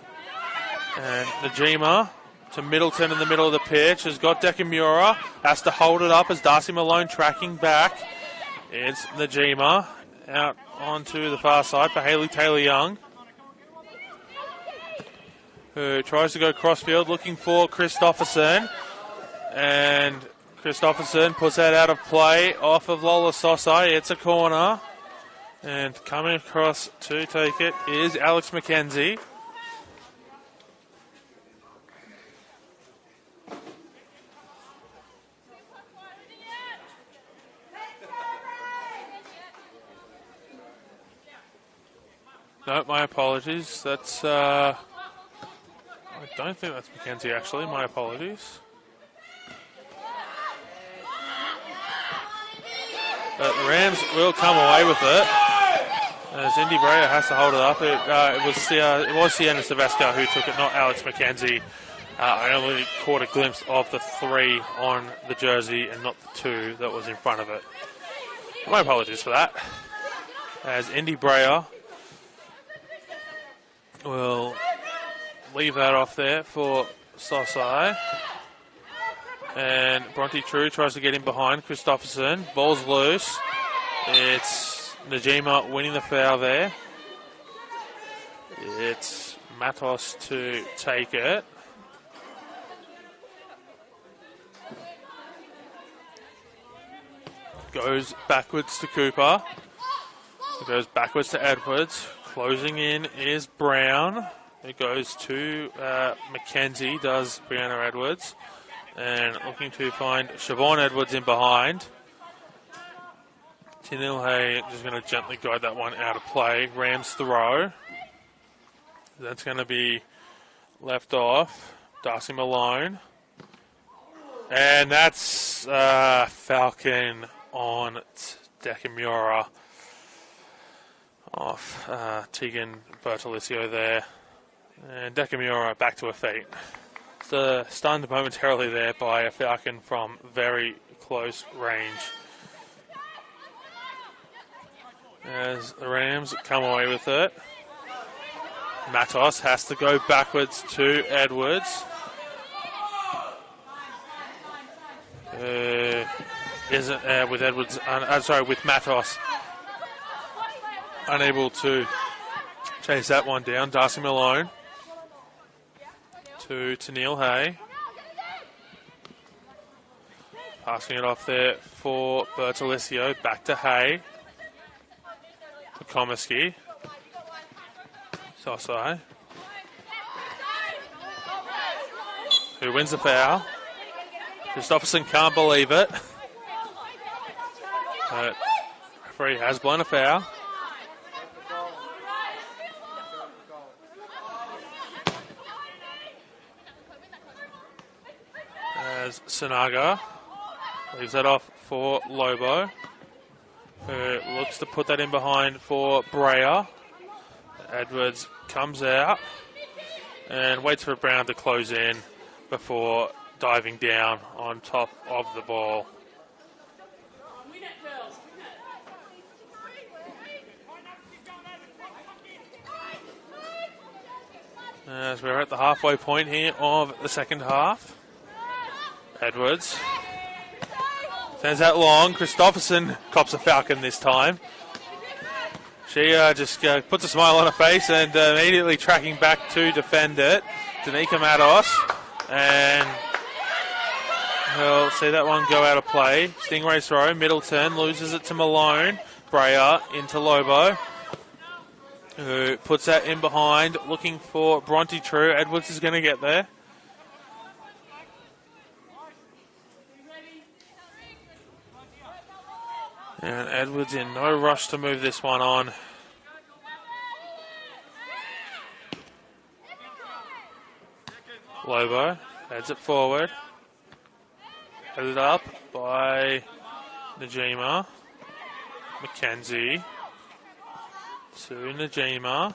And Najima to Middleton in the middle of the pitch. Has got Dekamura. Has to hold it up as Darcy Malone tracking back. It's Najima out onto the far side for Hayley Taylor-Young, who tries to go crossfield looking for Christopherson. And Christopherson puts that out of play off of Lola Sosai. It's a corner. And coming across to take it is Alex McKenzie. No, my apologies. That's... I don't think that's McKenzie, actually. My apologies. But the Rams will come away with it, as Indy Breyer has to hold it up. It was Sienna Savesca who took it, not Alex McKenzie. I only caught a glimpse of the 3 on the jersey and not the 2 that was in front of it. My apologies for that. As Indy Breyer will leave that off there for Sosai. And Bronte True tries to get in behind Christopherson. Ball's loose. It's Najima winning the foul there. It's Matos to take it. Goes backwards to Cooper. Goes backwards to Edwards. Closing in is Brown. It goes to Mackenzie, does Brianna Edwards. And looking to find Siobhan Edwards in behind. Tinil Hay just going to gently guide that one out of play. Rams throw. That's going to be left off. Darcy Malone. And that's Falcon on Dekamura off Tegan Bertolicio there. And Dekamura back to her feet. Stunned momentarily there by a Falcon from very close range. As the Rams come away with it. Matos has to go backwards to Edwards. Isn't with Edwards? With Matos unable to chase that one down. Darcy Malone to Neil Hay. Passing it off there for Bertolicio. Back to Hay. Komisky. Sosai. Who wins the foul. Christopherson can't believe it. But referee has blown a foul. As Sanaga leaves that off for Lobo, who looks to put that in behind for Breyer. Edwards comes out and waits for Brown to close in before diving down on top of the ball. As we're at the halfway point here of the second half. Edwards sends that long. Christopherson cops a Falcon this time. She just puts a smile on her face and immediately tracking back to defend it. Danica Matos. And we'll see that one go out of play. Stingrays throw. Middleton loses it to Malone. Breyer into Lobo, who puts that in behind, looking for Bronte True. Edwards is going to get there. And Edwards in no rush to move this one on. Lobo heads it forward. Headed up by Najima. Mackenzie to Najima.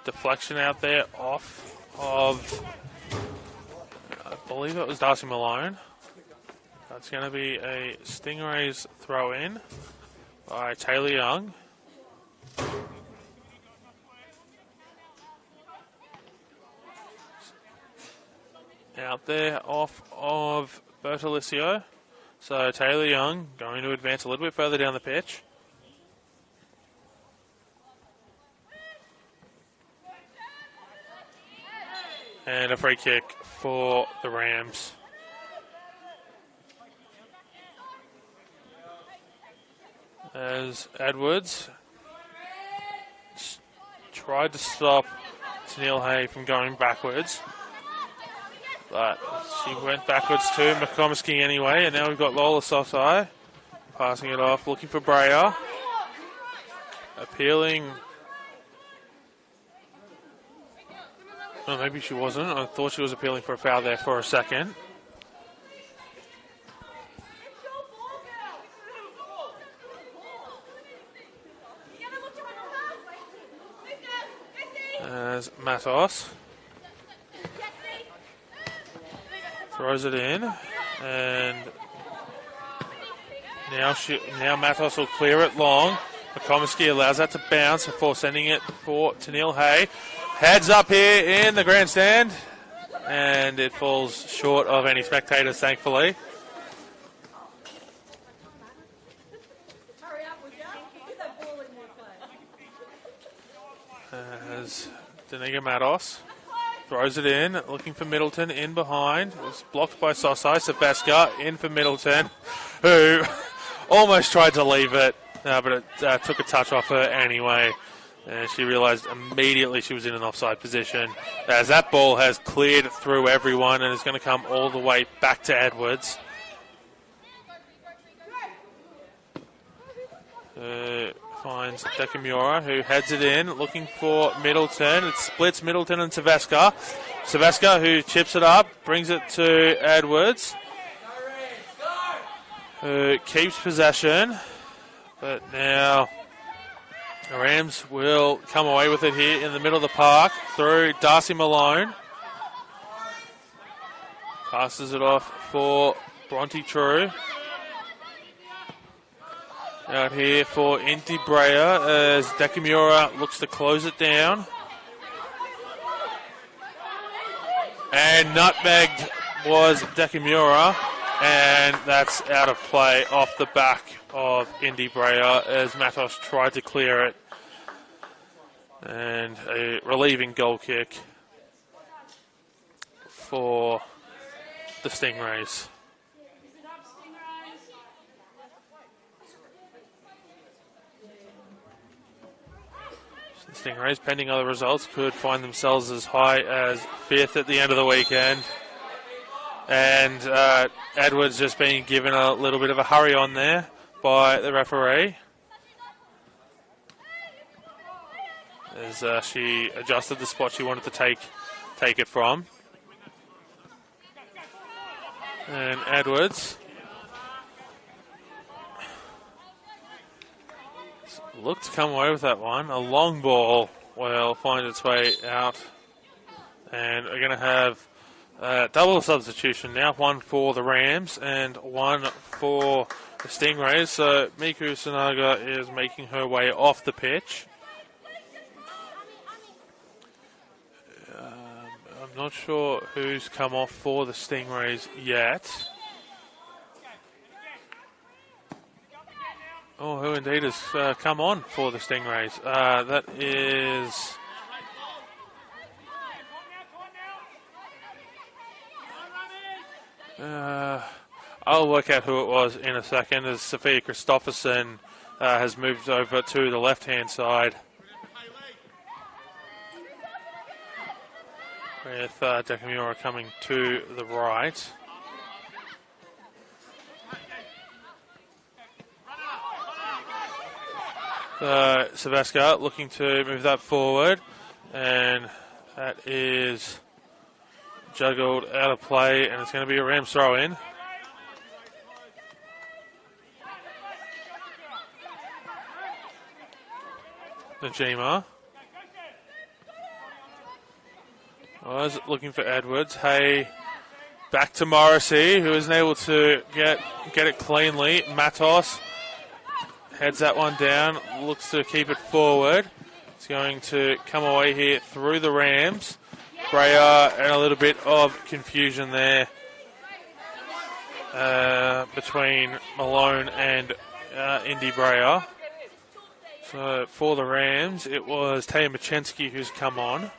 Deflection out there off of, I believe it was Darcy Malone. That's going to be a Stingrays throw in by Taylor Young. Out there off of Bertolicio. So Taylor Young going to advance a little bit further down the pitch. And a free kick for the Rams. As Edwards tried to stop Neil Hay from going backwards. But she went backwards to McComiskey anyway. And now we've got Lola Sosai passing it off, looking for Breyer. Appealing. Oh, maybe she wasn't. I thought she was appealing for a foul there for a second. As Matos throws it in, and now Matos will clear it long. McComiskey allows that to bounce before sending it for Neil Hay. Heads up here in the grandstand, and it falls short of any spectators, thankfully. As Daniga Matos throws it in, looking for Middleton in behind. It was blocked by Sosai. Seveska in for Middleton, who almost tried to leave it, but it took a touch off her anyway. And she realised immediately she was in an offside position, as that ball has cleared through everyone and is going to come all the way back to Edwards. Finds Dekamura, who heads it in, looking for Middleton. It splits Middleton and Seveska. Seveska, who chips it up, brings it to Edwards, who keeps possession. But now the Rams will come away with it here in the middle of the park through Darcy Malone. Passes it off for Bronte True. Out here for Inti Brea as Dekamura looks to close it down. And nutmegged was Dekamura, and that's out of play off the back of Inti Brea as Matos tried to clear it. And a relieving goal kick for the Stingrays. Stingrays, pending other results, could find themselves as high as 5th at the end of the weekend. And Edwards just being given a little bit of a hurry on there by the referee, as she adjusted the spot she wanted to take it from. And Edwards looked to come away with that one. A long ball will find its way out. And we're going to have double substitution now. One for the Rams and one for the Stingrays. So Miku Sanaga is making her way off the pitch. I'm not sure who's come off for the Stingrays yet. Oh, who indeed has come on for the Stingrays? That is... I'll work out who it was in a second, as Sophia Christopherson has moved over to the left-hand side, with Dekamura coming to the right. Seveska looking to move that forward, and that is juggled out of play, and it's going to be a Rams throw in. Najima was looking for Edwards. Hey, back to Morrissey, who isn't able to get it cleanly. Matos heads that one down, looks to keep it forward. It's going to come away here through the Rams. Brea, and a little bit of confusion there between Malone and Indy Brea. So for the Rams, it was Taya Machensky who's come on,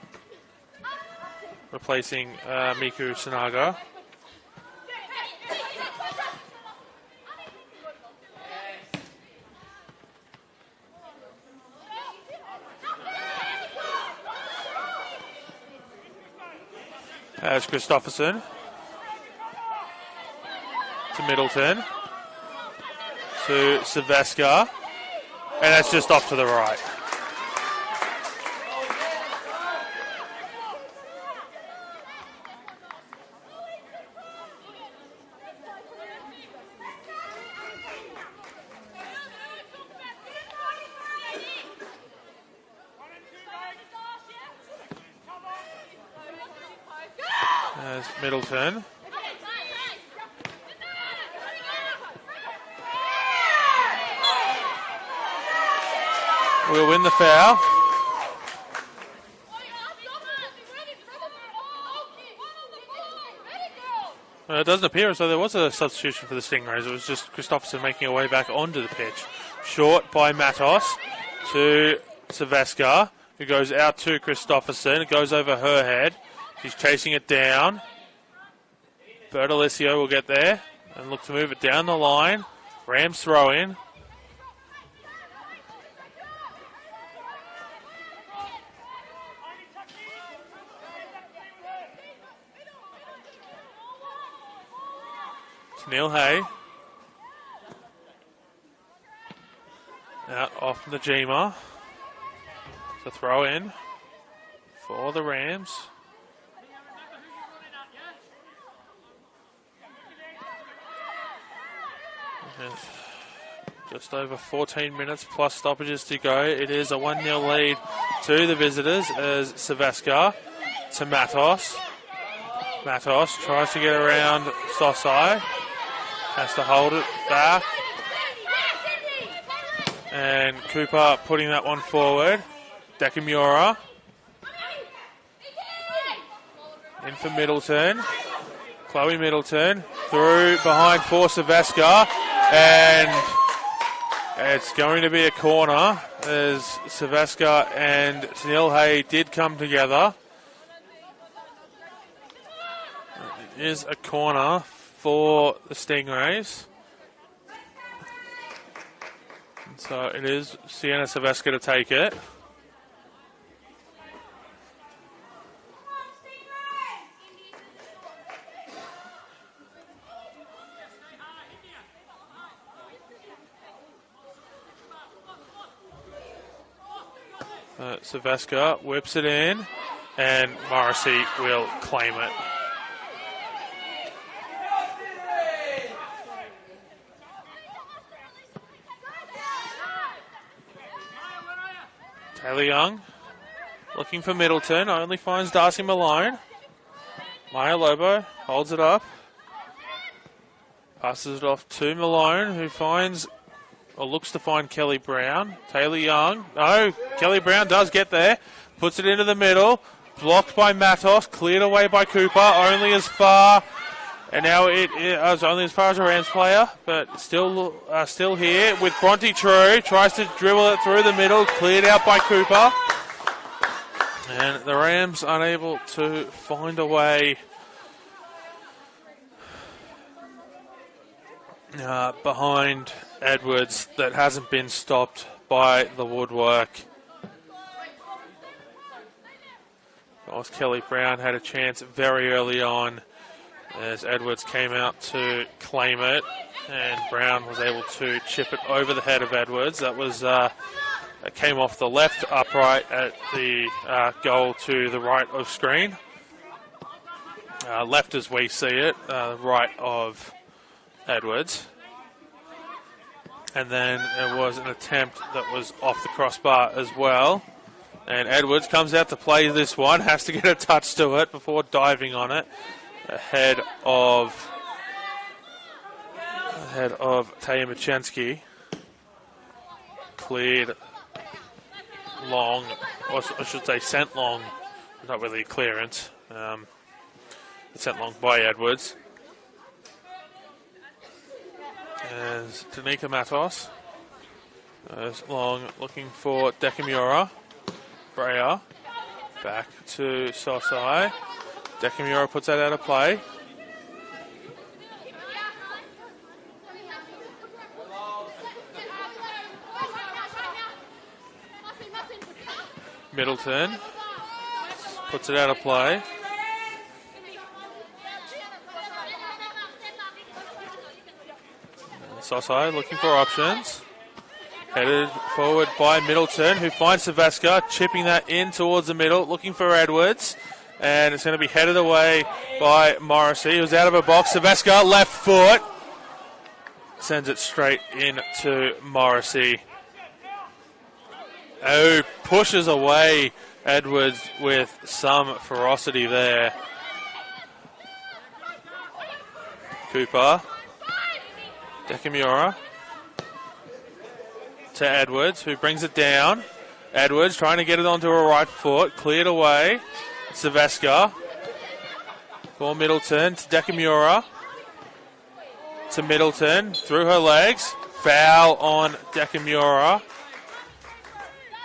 replacing Miku Sanaga. As Christopherson to Middleton to Seveska, and that's just off to the right. As Middleton will win the foul. It doesn't appear as though there was a substitution for the Stingrays. It was just Christopherson making her way back onto the pitch. Short by Matos to Silvesca, who goes out to Christopherson. It goes over her head. She's chasing it down. Bertolicio will get there and look to move it down the line. Rams throw in. Neil Hay. Out off Najima. To throw in for the Rams. Just over 14 minutes plus stoppages to go. It is a 1-0 lead to the visitors as Silvesca to Matos. Matos tries to get around Sosai. Has to hold it back. And Cooper putting that one forward. Dekamura. In for Middleton. Chloe Middleton. Through behind for Silvesca. And it's going to be a corner as Silvesca and Tanil Hay did come together. It is a corner for the Stingrays. And so it is Sienna Silvesca to take it. Silvesca whips it in, and Morrissey will claim it. Taylor Young looking for Middleton, only finds Darcy Malone. Maya Lobo holds it up, passes it off to Malone, who finds or looks to find Kelly Brown. Taylor Young, no, Kelly Brown does get there, puts it into the middle, blocked by Matos, cleared away by Cooper, only as far, and now it is only as far as a Rams player, but still here with Bronte True, tries to dribble it through the middle, cleared out by Cooper, and the Rams unable to find a way behind Edwards that hasn't been stopped by the woodwork. Of course, Kelly Brown had a chance very early on as Edwards came out to claim it, and Brown was able to chip it over the head of Edwards. That was it came off the left upright at the goal to the right of screen. Left as we see it, right of Edwards. And then it was an attempt that was off the crossbar as well. And Edwards comes out to play this one, has to get a touch to it before diving on it. Ahead of Taya Machensky. Cleared long, or I should say sent long. Not really a clearance. Sent long by Edwards. As Danica Matos goes long, looking for Dekamura. Breyer back to Sosai. Dekamura puts that out of play. Middleton puts it out of play. Sosai looking for options. Headed forward by Middleton, who finds Silvesca, chipping that in towards the middle, looking for Edwards. And it's going to be headed away by Morrissey, who's out of a box. Silvesca, left foot. Sends it straight into Morrissey. Oh, pushes away Edwards with some ferocity there. Cooper. Dekamura to Edwards, who brings it down. Edwards trying to get it onto her right foot, cleared away. Silvesca for Middleton to Dekamura. To Middleton, through her legs. Foul on Dekamura.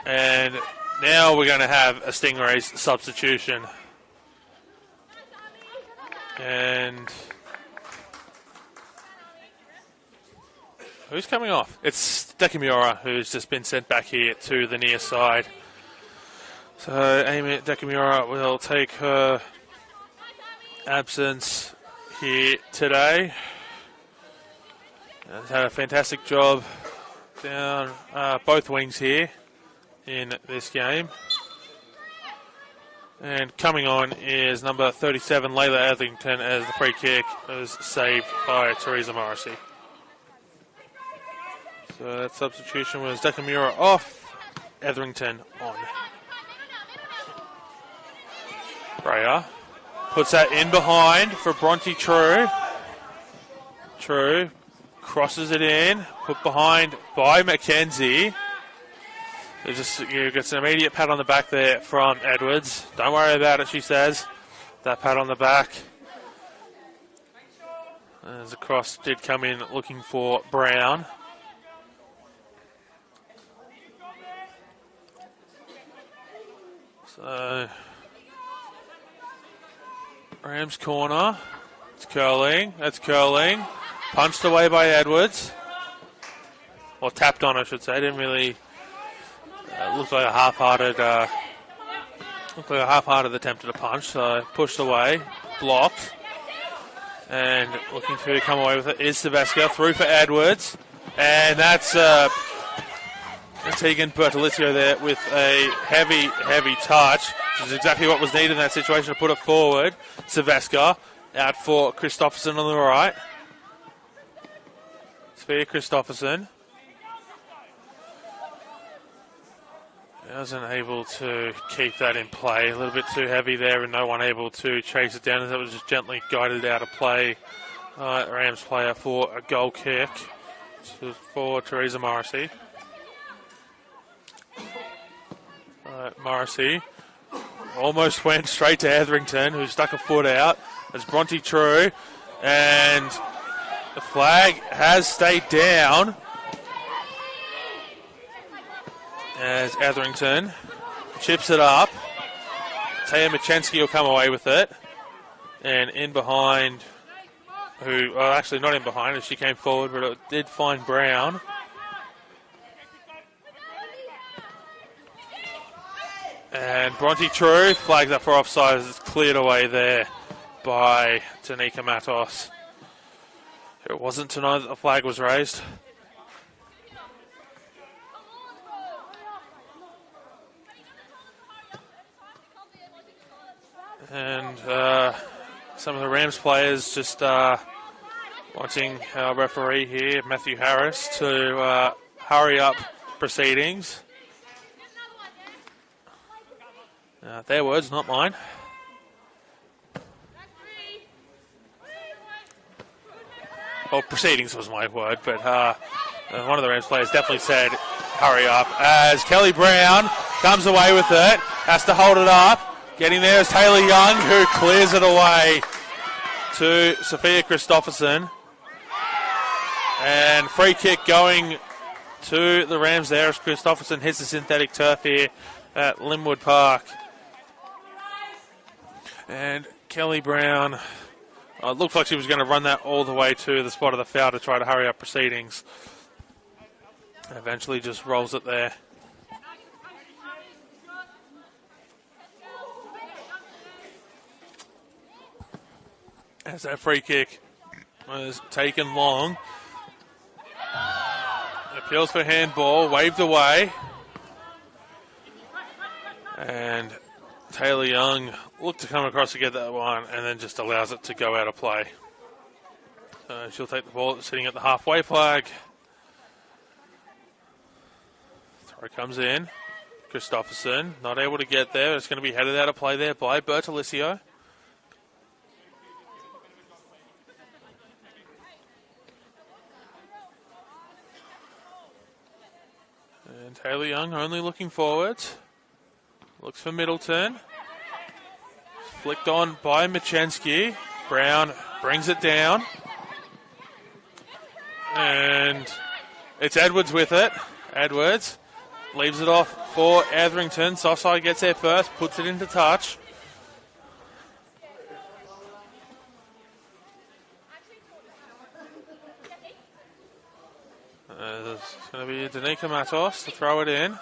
And now we're going to have a Stingrays substitution. And who's coming off? It's Dekamura, who's just been sent back here to the near side. So Amy Dekamura will take her absence here today. Has had a fantastic job down both wings here in this game. And coming on is number 37, Layla Etherington, as the free kick was saved by Teresa Morrissey. So that substitution was Dekamura off, Etherington on. Breyer puts that in behind for Bronte True. True crosses it in, put behind by Mackenzie. You get an immediate pat on the back there from Edwards. Don't worry about it, she says. That pat on the back. As the cross did come in looking for Brown. So, Rams corner. It's curling. That's curling. Punched away by Edwards. Or tapped on, I should say. Didn't really... looked like a half-hearted attempt at a punch. So pushed away, blocked, and looking to come away with it is Silvesca. Through for Edwards, and that's Tegan Bertolicio there with a heavy touch, which is exactly what was needed in that situation to put it forward. Silvesca out for Christopherson on the right. Sophia Christopherson. Wasn't able to keep that in play. A little bit too heavy there and no one able to chase it down. As that was just gently guided out of play. Rams player for a goal kick for Teresa Morrissey. Morrissey almost went straight to Etherington, who stuck a foot out. It's Bronte True. And the flag has stayed down. As Etherington chips it up. Taya Machensky will come away with it. And in behind, well, actually not in behind as she came forward, but it did find Brown. And Bronte True flags up for offside as it's cleared away there by Tanika Matos. It wasn't to know that the flag was raised. And some of the Rams players just wanting our referee here, Matthew Harris, to hurry up proceedings. Their words, not mine. Well, proceedings was my word, but one of the Rams players definitely said hurry up. As Kelly Brown comes away with it, has to hold it up. Getting there is Taylor Young, who clears it away to Sophia Christopherson. And free kick going to the Rams there as Christopherson hits the synthetic turf here at Linwood Park. And Kelly Brown looked like she was going to run that all the way to the spot of the foul to try to hurry up proceedings. Eventually just rolls it there. As that free kick was taken long. Appeals for handball, waved away. And Taylor Young looked to come across to get that one and then just allows it to go out of play. So she'll take the ball sitting at the halfway flag. Throw comes in. Christopherson not able to get there. It's going to be headed out of play there by Bertolicio. And Taylor Young only looking forward. Looks for Middleton. Flicked on by Machensky. Brown brings it down. And it's Edwards with it. Edwards leaves it off for Etherington. Soft gets there first, puts it into touch. There's going to be Danica Matos to throw it in.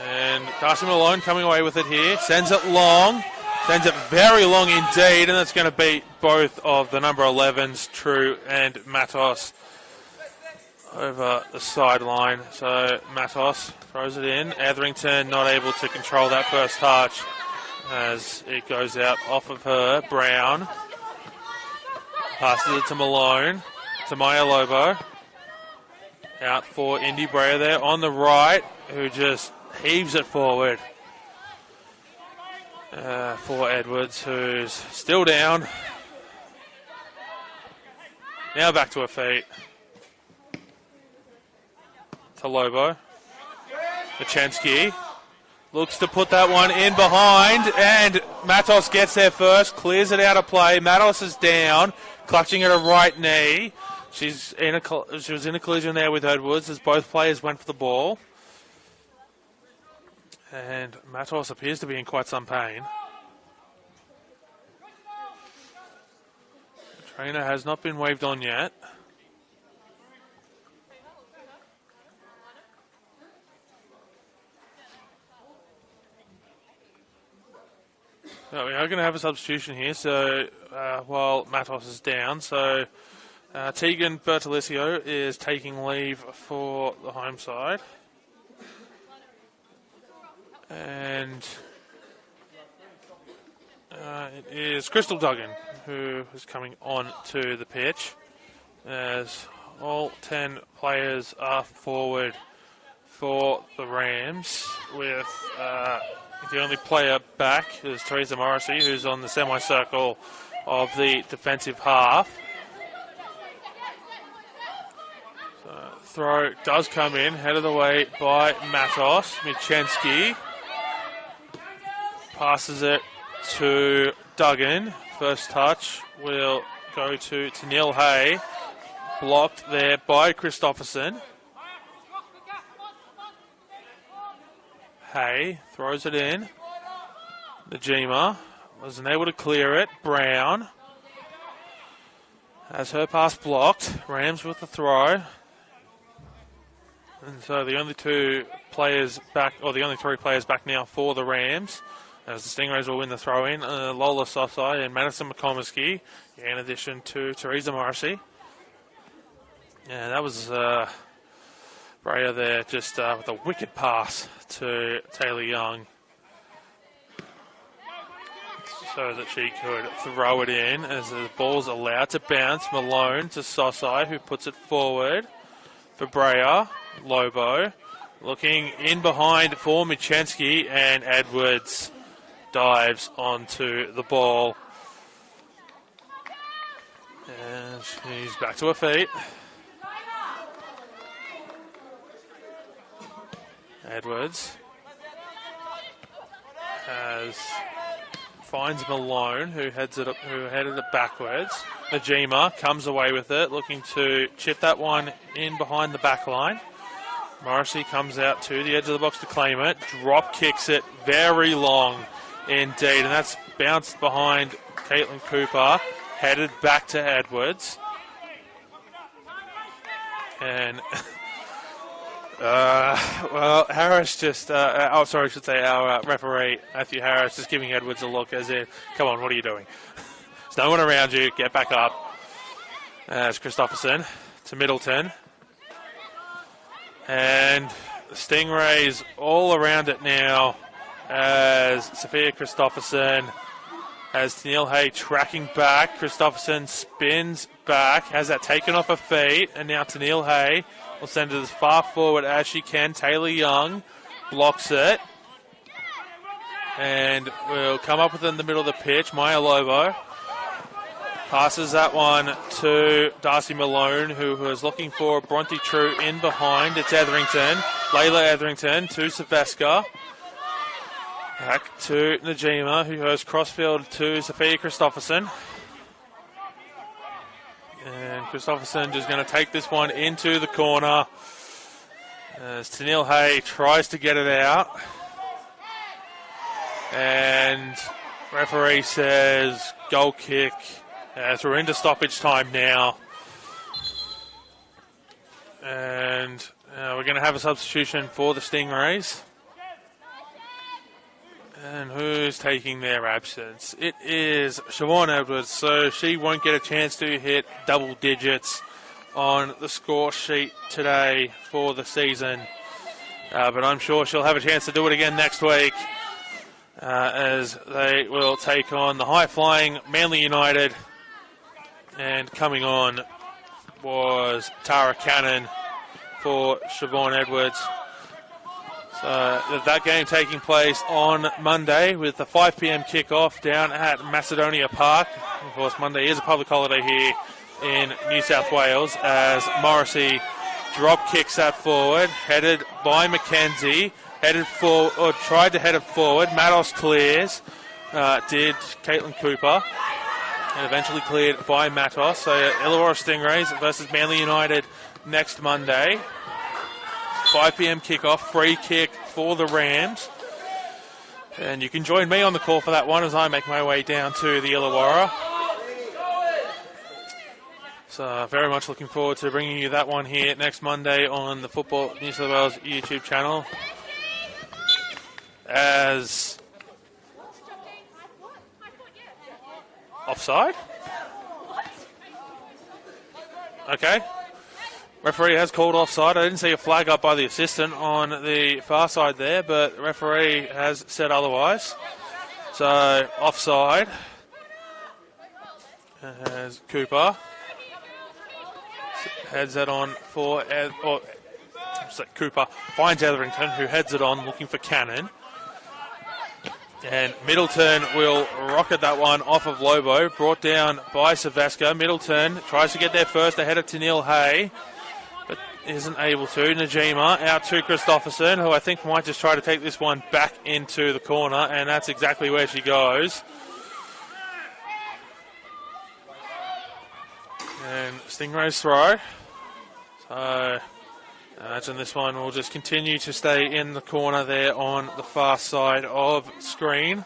And Darcy Malone coming away with it here. Sends it long. Sends it very long indeed. And that's going to beat both of the number 11s, True and Matos, over the sideline. So Matos throws it in. Etherington not able to control that first touch as it goes out off of her. Brown passes it to Malone, to Maya Lobo. Out for Indy Brea there on the right, who just heaves it forward for Edwards, who's still down. Now back to her feet. To Lobo. Machensky looks to put that one in behind, and Matos gets there first, clears it out of play. Matos is down, clutching at her right knee. She was in a collision there with Edwards as both players went for the ball. And Matos appears to be in quite some pain. The trainer has not been waved on yet. So we are going to have a substitution here, so while Matos is down. So Tegan Bertolicio is taking leave for the home side. And it is Crystal Duggan who is coming on to the pitch, as all 10 players are forward for the Rams, with the only player back is Teresa Morrissey, who's on the semicircle of the defensive half. So throw does come in, headed away by Matos. Michenski passes it to Duggan. First touch will go to Neil Hay. Blocked there by Christopherson. Hay throws it in. Najima wasn't able to clear it. Brown has her pass blocked. Rams with the throw. And so the only two players back, or the only three players back now for the Rams, as the Stingrays will win the throw-in. Lola Sosai and Madison McComiskey, in addition to Teresa Morrissey. Yeah, that was Brea there, just with a wicked pass to Taylor Young, so that she could throw it in as the ball's allowed to bounce. Malone to Sosai, who puts it forward for Brea. Lobo looking in behind for Michenski, and Edwards dives onto the ball. And she's back to her feet. Edwards finds Malone, who headed it backwards. Najima comes away with it, looking to chip that one in behind the back line. Morrissey comes out to the edge of the box to claim it. Drop kicks it very long indeed, and that's bounced behind Caitlin Cooper, headed back to Edwards. And well, Harris just, our referee, Matthew Harris, just giving Edwards a look as if, come on, what are you doing? There's no one around you, get back up. As Christopherson to Middleton. And the Stingrays all around it now, as Sophia Christopherson has Tennille Hay tracking back. Christopherson spins back, has that taken off her feet, and now Tennille Hay will send it as far forward as she can. Taylor Young blocks it, and will come up with it in the middle of the pitch. Maya Lobo passes that one to Darcy Malone, who was looking for Bronte True in behind. It's Etherington. Layla Etherington to Sylvester. Back to Najima, who goes crossfield to Sophia Christopherson. And Christopherson just going to take this one into the corner as Tennille Hay tries to get it out. And referee says goal kick as we're into stoppage time now. And we're going to have a substitution for the Stingrays. And who's taking their absence? It is Siobhan Edwards, so she won't get a chance to hit double digits on the score sheet today for the season. But I'm sure she'll have a chance to do it again next week as they will take on the high-flying Manly United. And coming on was Tara Cannon for Siobhan Edwards. So that game taking place on Monday with the 5 p.m. kickoff down at Macedonia Park. Of course, Monday is a public holiday here in New South Wales as Morrissey drop kicks that forward, headed by Mackenzie, headed forward, or tried to head it forward. Matos clears, did Caitlin Cooper, and eventually cleared by Matos. So Illawarra Stingrays versus Manly United next Monday. 5 p.m. kickoff, free kick for the Rams. And you can join me on the call for that one as I make my way down to the Illawarra. So very much looking forward to bringing you that one here next Monday on the Football New South Wales YouTube channel. As offside? Okay. Referee has called offside. I didn't see a flag up by the assistant on the far side there, but the referee has said otherwise. So, offside. As Cooper heads it on for... Cooper finds Etherington, who heads it on, looking for Cannon. And Middleton will rocket that one off of Lobo, brought down by Silvestre. Middleton tries to get there first ahead of Tennille Hay, but isn't able to. Najima out to Christopherson, who I think might just try to take this one back into the corner, and that's exactly where she goes. And Stingrays throw. So I imagine this one will just continue to stay in the corner there on the far side of screen.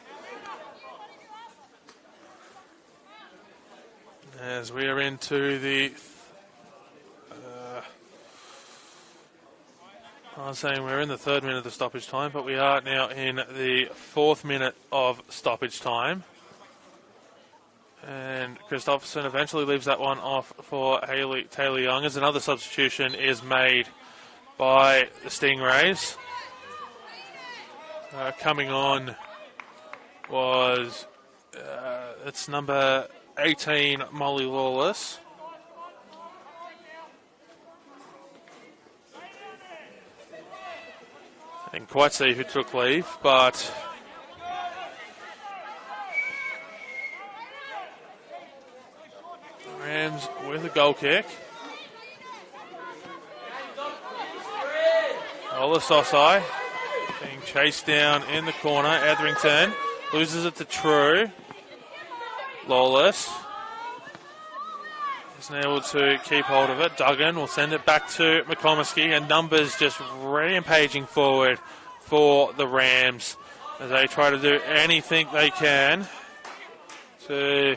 As we are into the... I was saying we're in the 3rd minute of stoppage time, but we are now in the 4th minute of stoppage time. And Christopherson eventually leaves that one off for Hayley Taylor-Young as another substitution is made by the Stingrays. Coming on was it's number 18, Molly Lawless. I didn't quite see who took leave, but Rams with a goal kick. Ola Sosai being chased down in the corner. Etherington loses it to True. Lawless isn't able to keep hold of it. Duggan will send it back to McComiskey, and numbers just rampaging forward for the Rams as they try to do anything they can to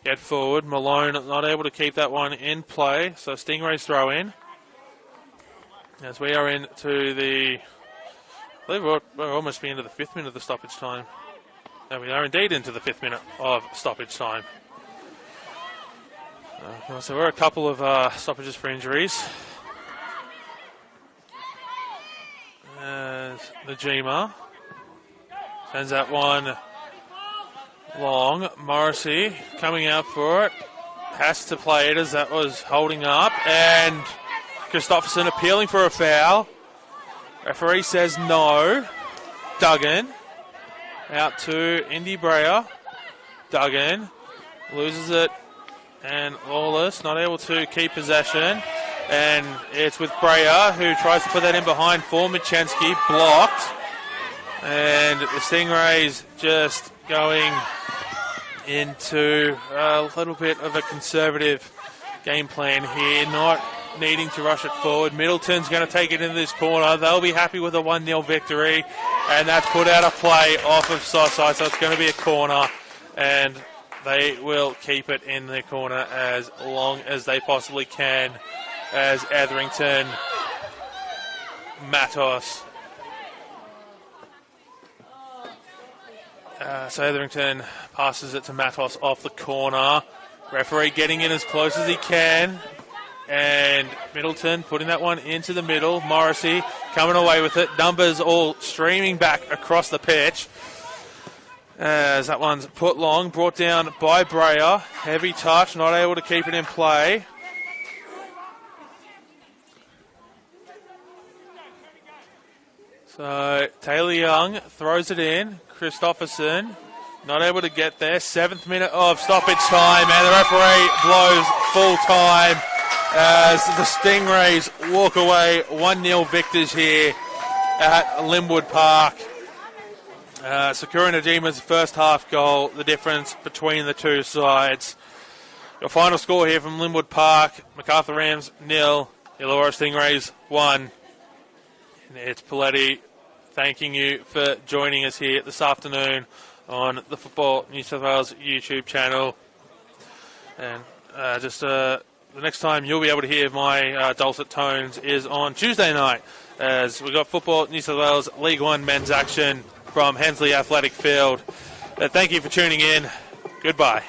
get forward. Malone not able to keep that one in play, so Stingrays throw in. As we are into the... I believe we're almost into the 5th minute of the stoppage time. And we are indeed into the 5th minute of stoppage time. So we're a couple of stoppages for injuries. As Najima sends that one long. Morrissey coming out for it. Has to play it as that was holding up. And Christopherson appealing for a foul. Referee says no. Duggan out to Indy Breyer. Duggan loses it. And Lawless not able to keep possession. And it's with Breyer, who tries to put that in behind for Machensky. Blocked. And the Stingrays just going into a little bit of a conservative game plan here, not needing to rush it forward. Middleton's going to take it into this corner. They'll be happy with a 1-0 victory, and that's put out a play off of Sossai, so it's going to be a corner, and they will keep it in the corner as long as they possibly can, as Etherington, Matos. So Etherington passes it to Matos off the corner. Referee getting in as close as he can. And Middleton putting that one into the middle. Morrissey coming away with it. Numbers all streaming back across the pitch. As that one's put long, brought down by Breyer. Heavy touch, not able to keep it in play. So Taylor Young throws it in. Christopherson not able to get there. 7th minute of stoppage time, and the referee blows full time as the Stingrays walk away 1-0 victors here at Linwood Park. Sakura Najima's first half goal, the difference between the two sides. Your final score here from Linwood Park: Macarthur Rams 0, Illawarra Stingrays 1. And it's Paletti thanking you for joining us here this afternoon on the Football New South Wales YouTube channel. And the next time you'll be able to hear my dulcet tones is on Tuesday night, as we've got Football New South Wales League One men's action from Hensley Athletic Field. Thank you for tuning in. Goodbye.